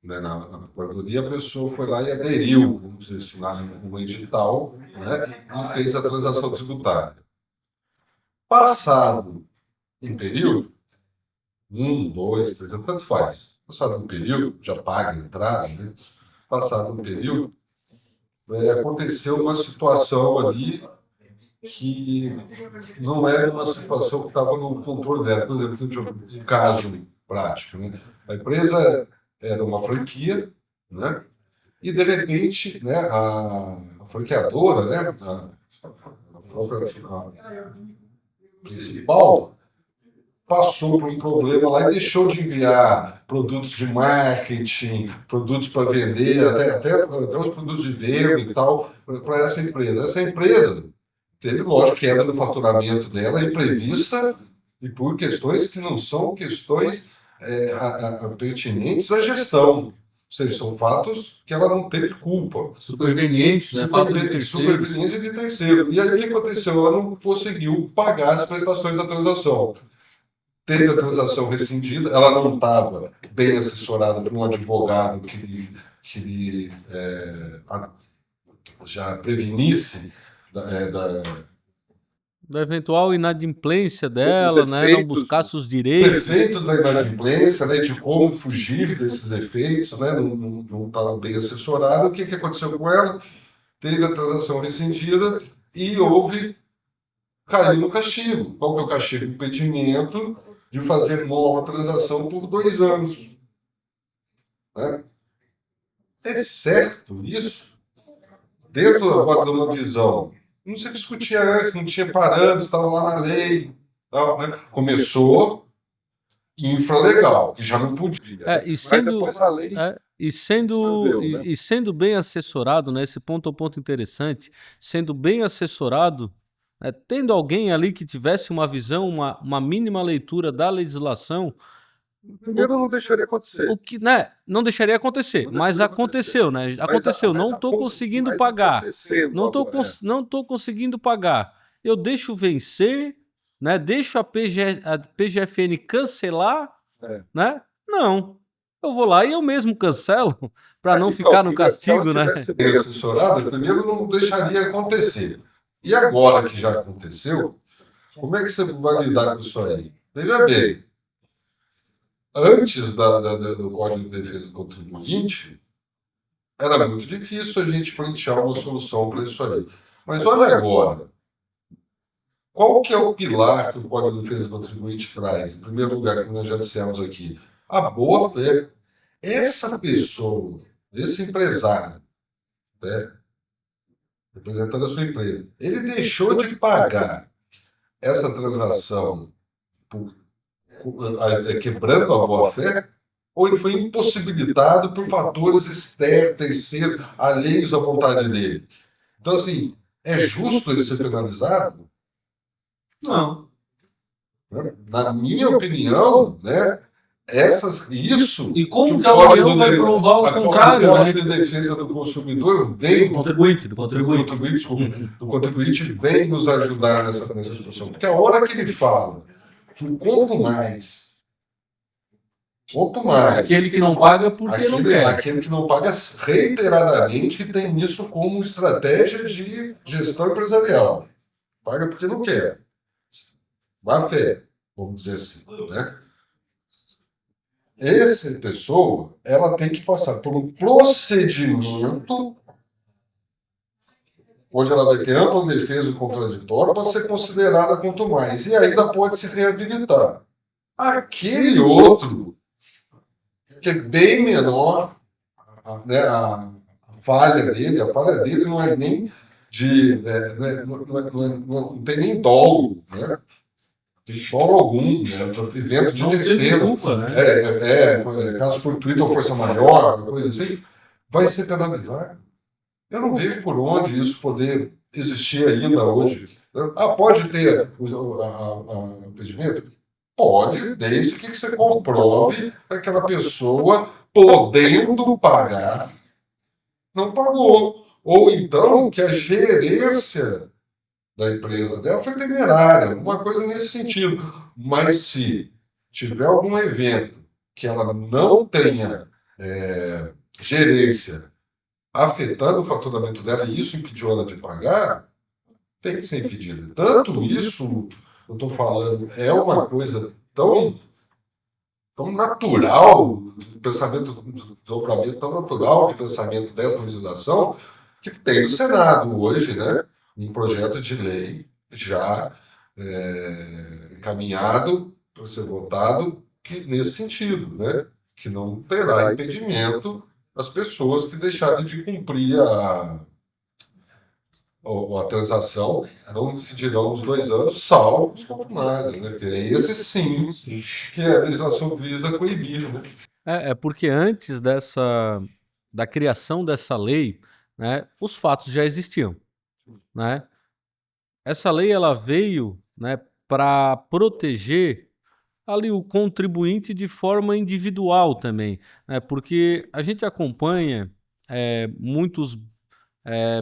né, na procuradoria, a pessoa foi lá e aderiu, vamos dizer assim, no edital, né, e fez a transação tributária. Passado um período, 2, 3 anos, tanto faz. Passado um período, já paga a entrada, né? Passado um período, aconteceu uma situação ali que não era uma situação que estava no controle dela. Por exemplo, um caso prático, né? A empresa era uma franquia, né? E de repente, né, a franqueadora, né, a própria principal, passou por um problema lá e deixou de enviar produtos de marketing, produtos para vender, até os produtos de venda e tal, para essa empresa. Essa empresa teve, lógico, queda no faturamento dela imprevista e por questões que não são questões pertinentes à gestão. Ou seja, são fatos que ela não teve culpa. supervenientes, né, fatos de terceiros. Superveniência de terceiro. E aí o que aconteceu? Ela não conseguiu pagar as prestações da transação. Teve a transação rescindida, ela não estava bem assessorada por um advogado que já prevenisse Da eventual inadimplência dela, né, não buscasse os direitos. efeitos da inadimplência, né, de como fugir desses efeitos, né, não estava bem assessorada. O que aconteceu com ela? Teve a transação rescindida e caiu no castigo. Qual que é o castigo? Impedimento de fazer nova transação por 2 anos. Né? É certo isso? Dentro agora de uma visão, não se discutia antes, não tinha parâmetros, estava lá na lei. Tal, né? Começou infralegal, que já não podia. E sendo bem assessorado, né, esse ponto é um ponto interessante, sendo bem assessorado, né, tendo alguém ali que tivesse uma visão, uma mínima leitura da legislação, Primeiro, não deixaria acontecer. o que, né, não deixaria acontecer, mas aconteceu, né? Aconteceu, não estou conseguindo pagar. Não estou conseguindo pagar. Eu deixo vencer, né? Deixo a PGFN cancelar, né? Não. Eu vou lá e eu mesmo cancelo para não ficar no castigo, né? Bem assessorada, primeiro não deixaria acontecer. E agora que já aconteceu, como é que você vai lidar com isso aí? Veja bem, antes do Código de Defesa do Contribuinte, era muito difícil a gente pleitear uma solução para isso aí. Mas olha agora, qual que é o pilar que o Código de Defesa do Contribuinte traz? Em primeiro lugar, que nós já dissemos aqui, a boa-fé. Essa pessoa, esse empresário, né, representando a sua empresa, ele deixou de pagar essa transação quebrando a boa-fé, ou ele foi impossibilitado por fatores externos, terceiros, alheios à vontade dele. Então, assim, é justo ele ser penalizado? Não. Na minha opinião, né, isso... E como que a União vai provar o contrário? O Código de Defesa do Consumidor vem... Do contribuinte vem nos ajudar nessa situação. Porque a hora que ele fala que quanto mais... Aquele que não paga porque não quer. Aquele que não paga reiteradamente, que tem isso como estratégia de gestão empresarial. Paga porque não quer. Má fé, vamos dizer assim, né? Essa pessoa, ela tem que passar por um procedimento onde ela vai ter ampla defesa contraditória para ser considerada quanto mais, e ainda pode se reabilitar. Aquele outro, que é bem menor, né, a falha dele não é nem de... não tem nem dolo, né? de forma alguma, né? Evento de terceiro, caso fortuito ou força maior, uma coisa assim, vai ser penalizado. Eu não vejo por onde isso poder existir ainda hoje. Pode ter o impedimento? Pode, desde que você comprove que aquela pessoa, podendo pagar, não pagou. Ou então que a gerência da empresa dela foi temerária, alguma coisa nesse sentido. Mas se tiver algum evento que ela não tenha gerência afetando o faturamento dela e isso impediu ela de pagar, tem que ser impedido. Tanto isso, eu estou falando, é uma coisa tão natural, do pensamento, do desdobramento tão natural de pensamento dessa legislação, que tem no Senado hoje, né, um projeto de lei já encaminhado para ser votado nesse sentido, né, que não terá impedimento as pessoas que deixarem de cumprir a transação não decidirão nos 2 anos, salvo os comunares, né? Que é esse sim que a legislação visa coibir, né? É porque antes da criação dessa lei, né, os fatos já existiam, né? Essa lei ela veio, né, para proteger ali o contribuinte de forma individual também, né? Porque a gente acompanha muitos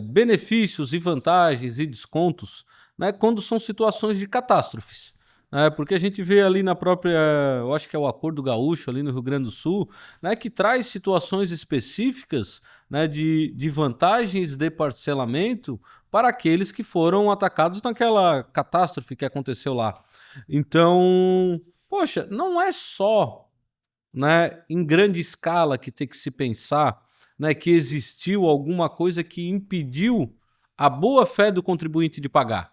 benefícios e vantagens e descontos, né, quando são situações de catástrofes. Né, porque a gente vê ali na própria, eu acho que é o Acordo Gaúcho ali no Rio Grande do Sul, né, que traz situações específicas, né, de vantagens de parcelamento para aqueles que foram atacados naquela catástrofe que aconteceu lá. Então, poxa, não é só, né, em grande escala que tem que se pensar, né, que existiu alguma coisa que impediu a boa-fé do contribuinte de pagar,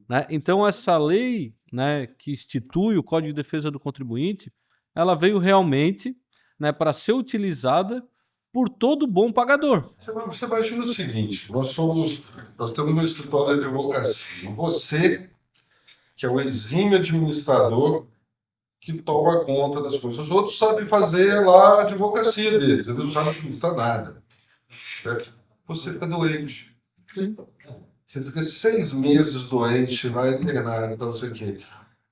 né? Então essa lei, né, que institui o Código de Defesa do Contribuinte, ela veio realmente, né, para ser utilizada por todo bom pagador. Você imagina o seguinte: nós temos um escritório de advocacia. Você, que é o exímio administrador que toma conta das coisas. Os outros sabem fazer lá a advocacia deles, eles não sabem administrar nada. Certo? Você fica doente. Sim. Você fica 6 meses doente lá internado, não sei o quê.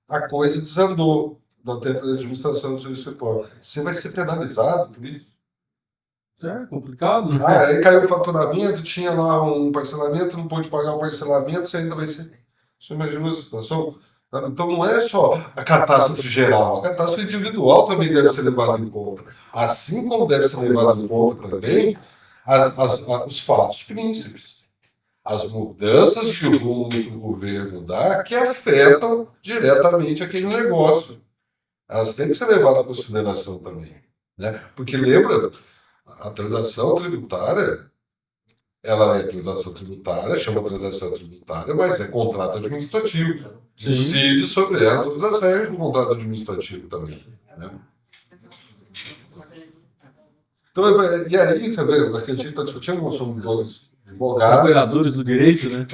A coisa desandou no tempo da administração do seu escritório. Você vai ser penalizado por isso. É complicado, né? Aí caiu o faturamento, tinha lá um parcelamento, não pôde pagar o parcelamento, você ainda vai ser. Você imagina a situação? Então não é só a catástrofe geral, a catástrofe individual também deve ser levada em conta. Assim como deve ser levado em conta também os fatos príncipes, as mudanças que o rumo do governo dá que afetam diretamente aquele negócio. Elas têm que ser levadas em consideração também. Né? Porque lembra, a transação tributária, ela é transação tributária, chama transação tributária, mas é contrato administrativo. Decide sobre ela todas as regras do contrato administrativo também. Né? Então, e aí, você vê, a gente está discutindo, nós somos dois advogados. Operadores do direito, né?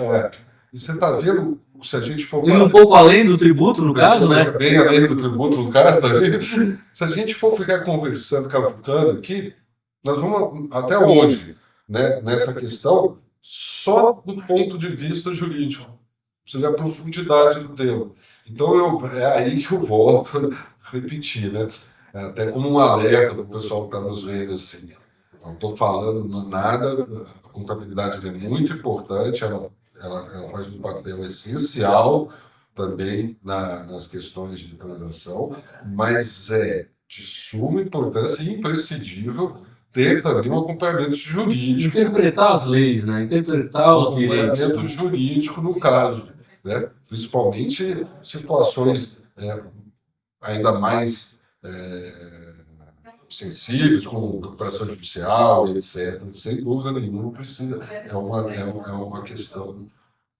E você está vendo, se a gente for... Indo um pouco além do tributo, no caso, né? Bem além do tributo, no caso, tá vendo? Se a gente for ficar conversando, cavucando aqui, nós vamos, até hoje, né, nessa questão, só do ponto de vista jurídico. Você vê a profundidade do tema. Então, é aí que eu volto a repetir, né? Até como um alerta para o pessoal que está nos vendo, assim. Não estou falando nada, a contabilidade é muito importante, ela faz um papel essencial também nas questões de transação, mas é de suma importância e imprescindível ter também um acompanhamento jurídico. Interpretar as leis, né? Interpretar os direitos. Acompanhamento jurídico no caso, né? Principalmente situações ainda mais sensíveis, como recuperação judicial, etc. Sem dúvida nenhuma, precisa, é uma questão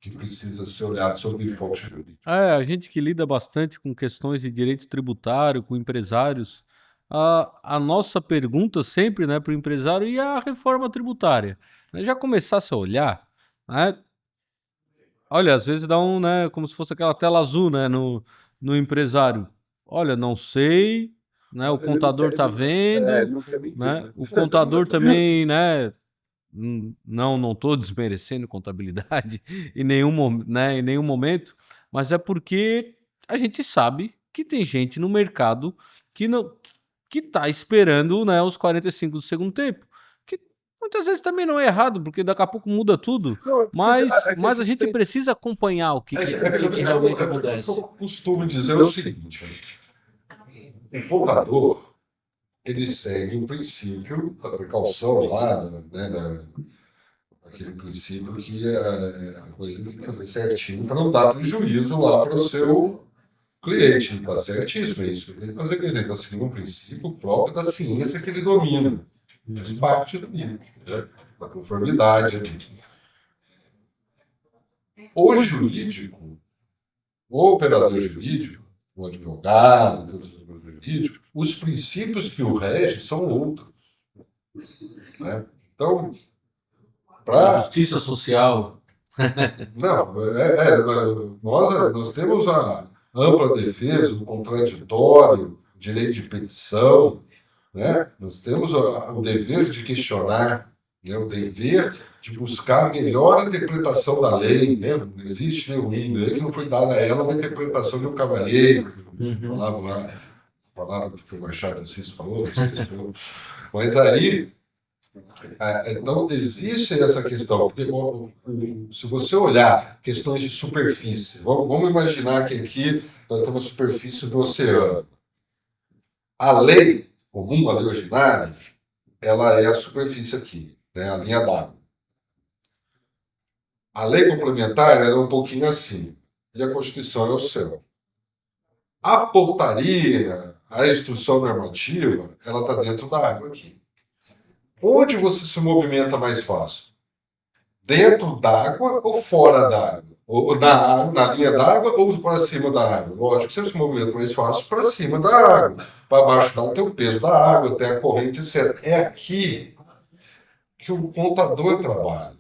que precisa ser olhada sob enfoque jurídico. A gente que lida bastante com questões de direito tributário, com empresários, a nossa pergunta sempre, né, para o empresário, e a reforma tributária? Já começasse a olhar, né? Olha, às vezes dá né, como se fosse aquela tela azul, né, no empresário? Olha, não sei, né? O contador está vendo, né? O contador também, né? Não estou desmerecendo contabilidade em nenhum momento, mas é porque a gente sabe que tem gente no mercado que não que está esperando, né, os 45 do segundo tempo, que muitas vezes também não é errado, porque daqui a pouco muda tudo, mas a gente precisa acompanhar o que realmente acontece. O que eu costumo dizer é o seguinte: o contador ele segue o princípio da precaução lá, né, aquele princípio que a coisa tem que fazer certinho para não dar prejuízo lá para o seu cliente. Está certíssimo, é isso que ele tem que fazer. Quer dizer, está seguindo um princípio próprio da ciência que ele domina. Faz parte do né, da conformidade. O jurídico, o operador jurídico, o advogado, o jurídico, os princípios que o regem são outros. Né? Então, para justiça social. Não, nós temos a ampla defesa, o contraditório, o direito de petição, né? Nós temos o dever de questionar, né? O dever de buscar a melhor interpretação da lei. Né? Não existe nenhuma lei que não foi dada a ela uma interpretação de um cavalheiro. Falava lá, palavra que o Machado de Assis falou, não sei se foi. Mas aí. Então, existe essa questão, porque se você olhar questões de superfície, vamos imaginar que aqui nós temos a superfície do oceano. A lei comum, a lei ordinária, ela é a superfície aqui, né, a linha d'água. A lei complementar ela é um pouquinho assim, e a Constituição é o céu. A portaria, a instrução normativa, ela está dentro da água aqui. Onde você se movimenta mais fácil? Dentro d'água ou fora d'água? Ou na linha d'água ou para cima da água? Lógico que você se movimenta mais fácil para cima da água. Para baixo da água tem o peso da água, tem a corrente, etc. É aqui que o contador trabalha.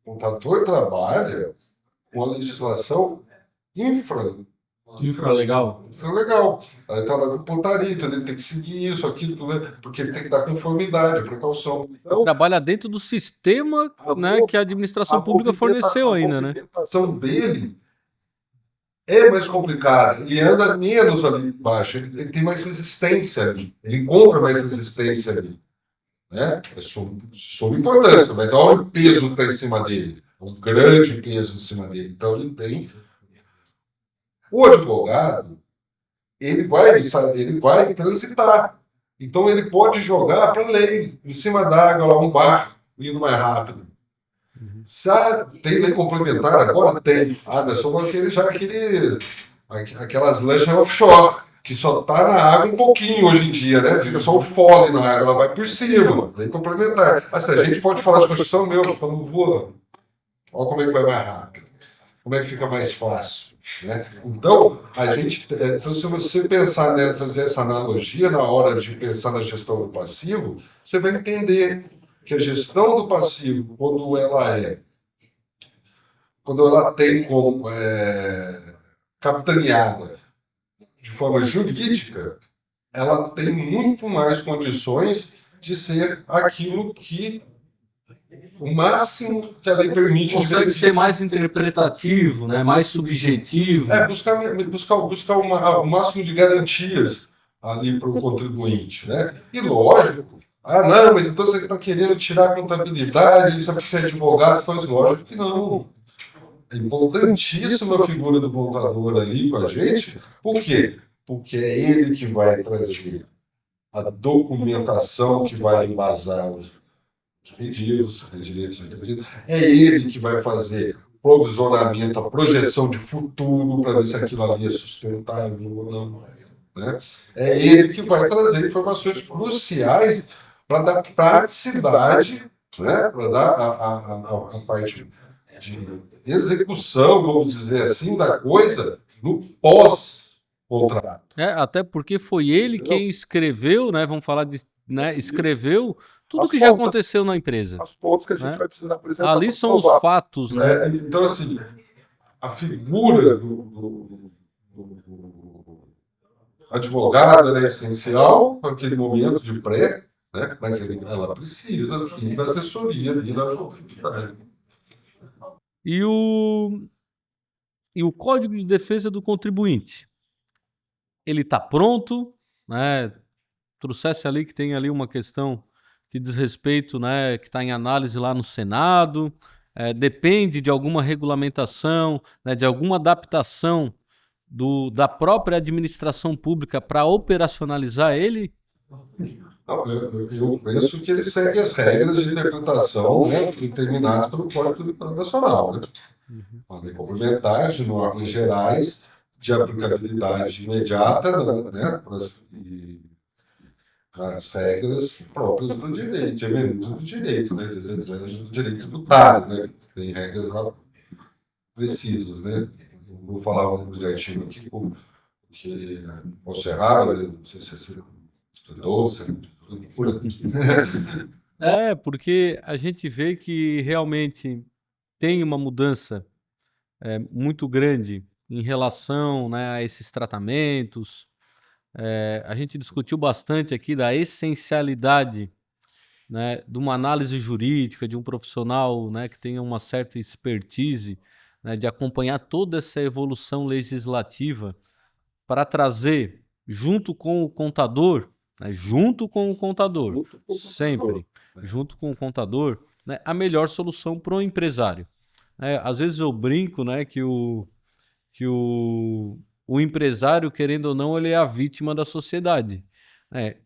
O contador trabalha com a legislação infralegal. Legal. Aí tá lá com portaria, então ele tem que seguir isso, aquilo, né? Porque ele tem que dar conformidade, precaução. Então, trabalha dentro do sistema, né, que a administração pública forneceu ainda, né? A movimentação dele é mais complicada. Ele anda menos ali embaixo, ele tem mais resistência ali, ele encontra mais resistência ali. Né? É sob importância, mas olha o peso que está em cima dele. Um grande peso em cima dele. Então ele tem. O advogado, ele vai transitar. Então ele pode jogar para a lei, em cima d'água, lá um barco, indo mais rápido. Tem lei complementar agora? Tem. Mas só aquelas lanchas offshore, que só está na água um pouquinho hoje em dia, né? Fica só o fole na água, ela vai por cima. Lei complementar. Assim, a gente pode falar de Constituição, estamos voando. Olha como é que vai mais rápido. Como é que fica mais fácil. Né? Então, se você pensar, né, fazer essa analogia na hora de pensar na gestão do passivo, você vai entender que a gestão do passivo, quando ela tem como capitaneada de forma jurídica, ela tem muito mais condições de ser aquilo que o máximo que a lei permite. Consegue ser mais interpretativo, né? Mais subjetivo. Buscar o máximo de garantias ali para o contribuinte. Né? E lógico, não, mas então você está querendo tirar a contabilidade, isso é porque você é advogado, você faz lógico que não. É importantíssima a figura do contador ali com a gente. Por quê? Porque é ele que vai trazer a documentação que vai embasar os pedidos, é ele que vai fazer provisionamento, a projeção de futuro para ver se aquilo ali é sustentável ou não. Né? É ele que vai trazer informações cruciais para dar praticidade, né? Para dar a parte de execução, vamos dizer assim, da coisa no pós-contrato. Até porque foi ele quem escreveu, né? Vamos falar de, né? Escreveu tudo que já aconteceu na empresa. As pontos que a gente vai precisar apresentar. Ali são os fatos, né? Então, assim, a figura do advogado era essencial naquele momento de pré, né? Mas ela precisa, sim, da assessoria ali da contabilidade. E o Código de Defesa do Contribuinte, ele está pronto, né? Trouxesse ali que tem ali uma questão que diz respeito, né, que está em análise lá no Senado, depende de alguma regulamentação, né, de alguma adaptação da própria administração pública para operacionalizar ele? Não, eu penso que ele segue as regras de interpretação, né, determinadas pelo Código Nacional, né? Uma lei complementar de normas gerais de aplicabilidade imediata, né, as regras próprias do direito, de emendas do direito, né, do direito tributário, né, tem regras lá precisas, né. Não vou falar o nome de artigo aqui, porque posso errar, mas não sei se é 12, por aí. Porque a gente vê que realmente tem uma mudança muito grande em relação, né, a esses tratamentos. A gente discutiu bastante aqui da essencialidade, né, de uma análise jurídica, de um profissional, né, que tenha uma certa expertise, né, de acompanhar toda essa evolução legislativa para trazer, junto com o contador, né, sempre, junto com o contador, né, a melhor solução para o empresário. Às vezes eu brinco, né, que o empresário, querendo ou não, ele é a vítima da sociedade.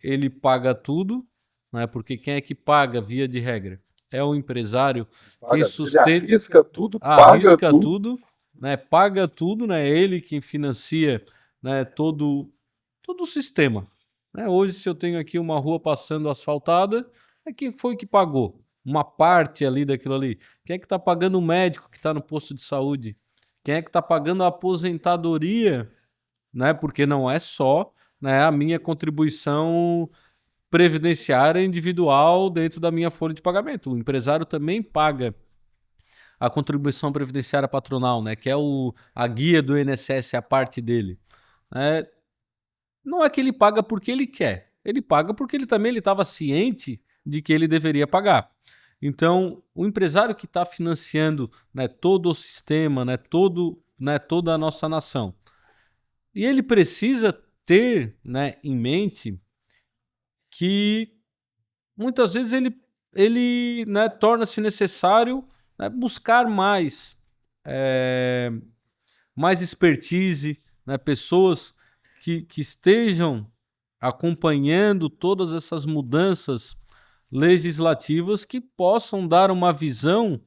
Ele paga tudo, né, porque quem é que paga via de regra? É o empresário, quem sustenta, ele arrisca tudo, arrisca tudo, né, paga tudo, né, ele quem financia, né, todo o sistema. Hoje, se eu tenho aqui uma rua passando asfaltada, quem foi que pagou? Uma parte ali daquilo ali. Quem é que está pagando o médico que está no posto de saúde? Quem é que está pagando a aposentadoria? Né? Porque não é só, né, a minha contribuição previdenciária individual dentro da minha folha de pagamento. O empresário também paga a contribuição previdenciária patronal, né, que é a guia do INSS, a parte dele. Não é que ele paga porque ele quer, ele paga porque ele também estava ciente de que ele deveria pagar. Então, o empresário que está financiando, né, todo o sistema, né, toda a nossa nação, e ele precisa ter, né, em mente que muitas vezes ele, né, torna-se necessário, né, buscar mais expertise, né, pessoas que estejam acompanhando todas essas mudanças legislativas que possam dar uma visão,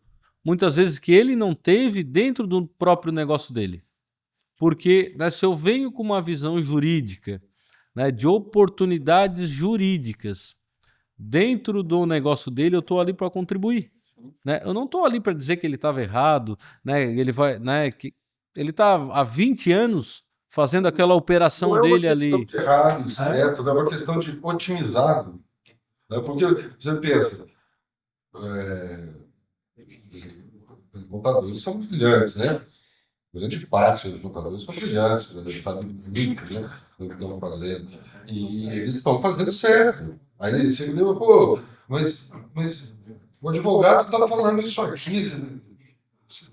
muitas vezes, que ele não teve dentro do próprio negócio dele. Porque, né, se eu venho com uma visão jurídica, né, de oportunidades jurídicas dentro do negócio dele, eu estou ali para contribuir. Né? Eu não estou ali para dizer que ele estava errado, né? Que ele está há 20 anos fazendo aquela operação dele ali. De errado, certo, é uma questão de otimizar. Né? Porque você pensa, os contadores são brilhantes, né? Grande parte dos contadores são brilhantes, eles sabem muito, né, do que estão fazendo. E eles estão fazendo certo. Aí ele se lembra, pô, mas o advogado está falando isso aqui,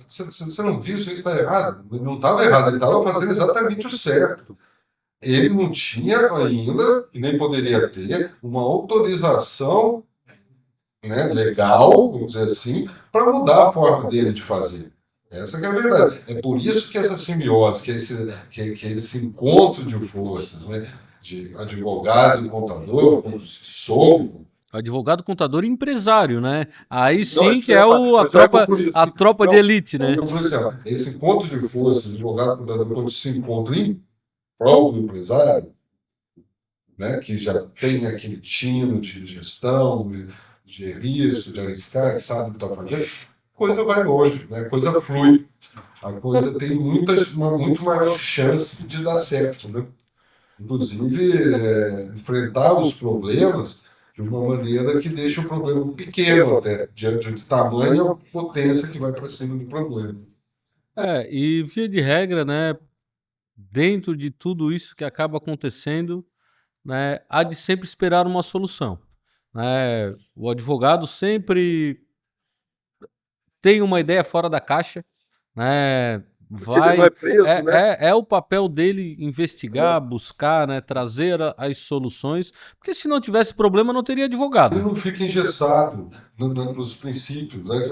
você não viu, isso está errado? Não estava errado, ele estava fazendo exatamente o certo. Ele não tinha ainda, e nem poderia ter, uma autorização, né, legal, vamos dizer assim, para mudar a forma dele de fazer. Essa que é a verdade. É por isso que essa simbiose, que esse encontro de forças, né, de advogado e contador, como sogro. Advogado, contador e empresário, né? Aí sim Não, que é a tropa de elite, né? Esse encontro de forças, advogado e contador, quando se encontram em prol do empresário, né, que já tem aquele tino de gestão, de risco, de arriscar, que sabe o que está fazendo, coisa vai longe, né? Coisa flui. A coisa tem muito maior chance de dar certo, né? Inclusive, enfrentar os problemas de uma maneira que deixe o problema pequeno até, diante de tamanha potência que vai para cima do problema. E via de regra, né, dentro de tudo isso que acaba acontecendo, né, há de sempre esperar uma solução, né? O advogado sempre tem uma ideia fora da caixa, né? Porque ele não é preso, né? É o papel dele investigar, buscar, né, trazer as soluções, porque se não tivesse problema não teria Ele advogado. não fica engessado nos princípios, né,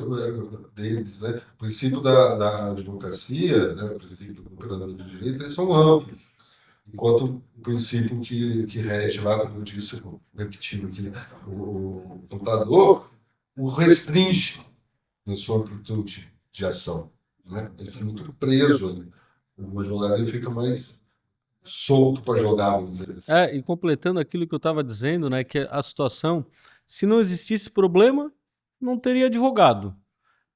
deles, né? O princípio da advocacia, né, o princípio do operador de direito, eles são amplos. Enquanto o princípio que rege lá, como eu disse, repetindo aqui, o contador, o restringe na sua amplitude de ação, né? Ele fica muito preso ali. O advogado ele fica mais solto para jogar, vamos dizer assim. E completando aquilo que eu estava dizendo, né, que a situação, se não existisse problema, não teria advogado.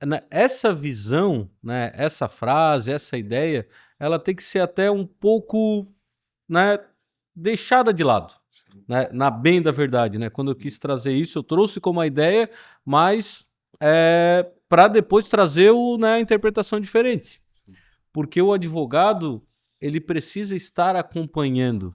Né, essa visão, né, essa frase, essa ideia, ela tem que ser até um pouco, né, deixada de lado, né, na bem da verdade, né? Quando eu quis trazer isso, eu trouxe como uma ideia, mas para depois trazer né, a interpretação diferente, porque o advogado ele precisa estar acompanhando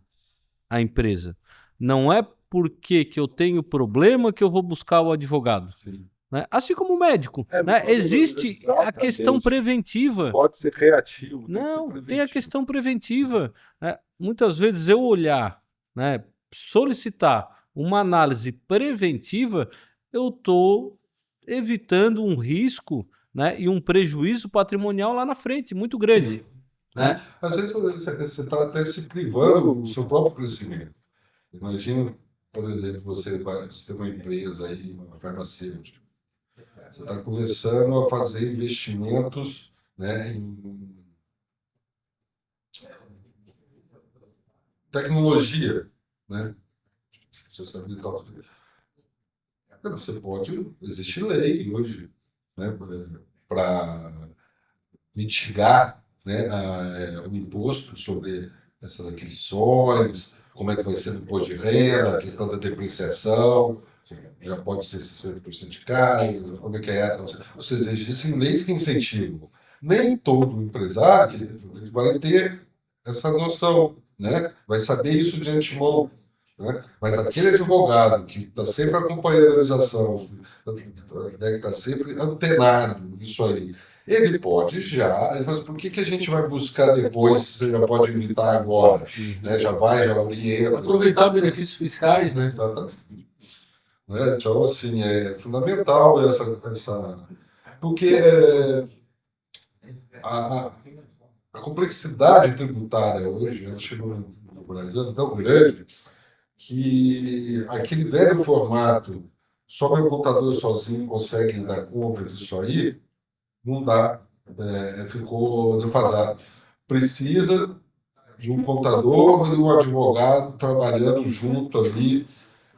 a empresa. Não é porque que eu tenho problema que eu vou buscar o advogado. Sim. Né? Assim como o médico. Né? Existe a questão preventiva. Pode ser reativo. Não, tem a questão preventiva. Né? Muitas vezes eu olhar, né, solicitar uma análise preventiva, eu estou evitando um risco, né, e um prejuízo patrimonial lá na frente, muito grande. Né? Às vezes você está até se privando do seu próprio crescimento. Imagina, por exemplo, você tem uma empresa aí, uma farmacêutica. Você está começando a fazer investimentos, né, em tecnologia, né? Você sabe tal. Você pode, existe lei hoje, né, para mitigar, né, o imposto sobre essas aquisições, como é que vai ser o imposto de renda, a questão da depreciação, já pode ser 60% de carga, como é que é. Ou seja, existem leis que incentivam. Nem todo empresário vai ter essa noção, né? Vai saber isso de antemão. Né? Mas aquele advogado que está sempre acompanhando a legislação, né, que está sempre antenado nisso aí, ele pode já. Ele fala, por que a gente vai buscar depois? Você já pode evitar agora, né? Já orienta. Aproveitar benefícios fiscais, né? Exatamente. Né? Então, assim, é fundamental porque a complexidade tributária hoje, eu acho que no Brasil é tão grande que aquele velho formato, só meu contador sozinho consegue dar conta disso aí, não dá, ficou defasado. Precisa de um contador e um advogado trabalhando junto ali,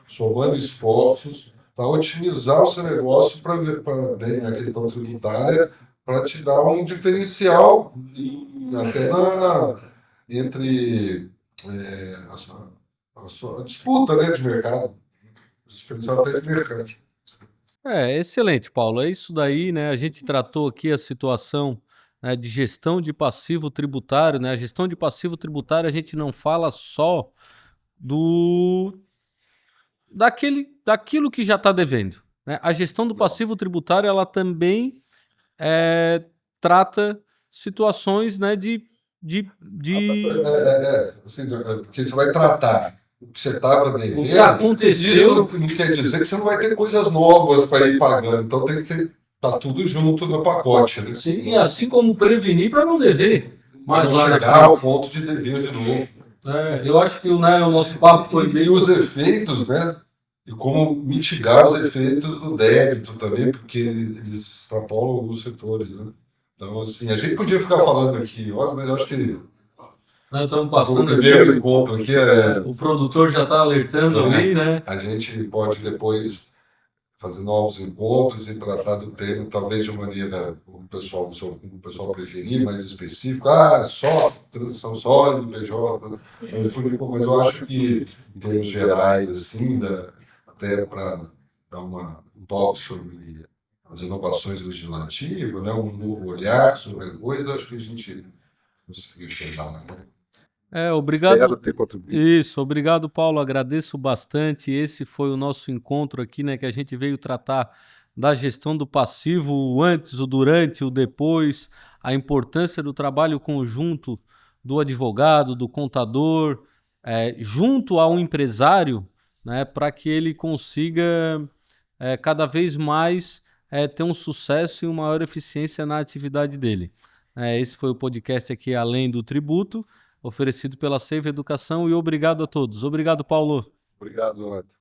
somando esforços para otimizar o seu negócio para a questão tributária, para te dar um diferencial até entre a disputa, né, de mercado, diferencial até de mercado. Excelente, Paulo. É isso daí, né? A gente tratou aqui a situação, né, de gestão de passivo tributário, né? A gestão de passivo tributário a gente não fala só daquilo que já está devendo, né? A gestão do passivo tributário ela também trata situações, né, Assim, porque você vai tratar o que você estava devendo. O que aconteceu. Isso não quer dizer que você não vai ter coisas novas para ir pagando. Então tem que ser. Tá tudo junto no pacote, né? Sim, e assim como prevenir para não dever. Mas não chegar ao ponto de dever de novo. Eu acho que o nosso papo foi bem. E os efeitos, né? E como mitigar os efeitos do débito também, porque eles extrapolam alguns setores, né? Então, assim, a gente podia ficar falando aqui, mas eu acho que nós estamos passando o primeiro encontro aqui o produtor já está alertando ali, né? A gente pode depois fazer novos encontros e tratar do tema, talvez de uma maneira, o pessoal preferir, mais específica. Só transição sólida, PJ. Mas eu acho que, em termos gerais, assim, até para dar um toque sobre as inovações legislativas, né, um novo olhar sobre a coisa, acho que a gente conseguiu chegar lá. Né? Obrigado. Espero ter contribuído. Isso, obrigado, Paulo. Agradeço bastante. Esse foi o nosso encontro aqui, né? Que a gente veio tratar da gestão do passivo, o antes, o durante, o depois, a importância do trabalho conjunto do advogado, do contador, junto ao empresário, né? Para que ele consiga cada vez mais ter um sucesso e uma maior eficiência na atividade dele. Esse foi o podcast aqui, Além do Tributo, oferecido pela Save Educação, e obrigado a todos. Obrigado, Paulo. Obrigado, Jonathan.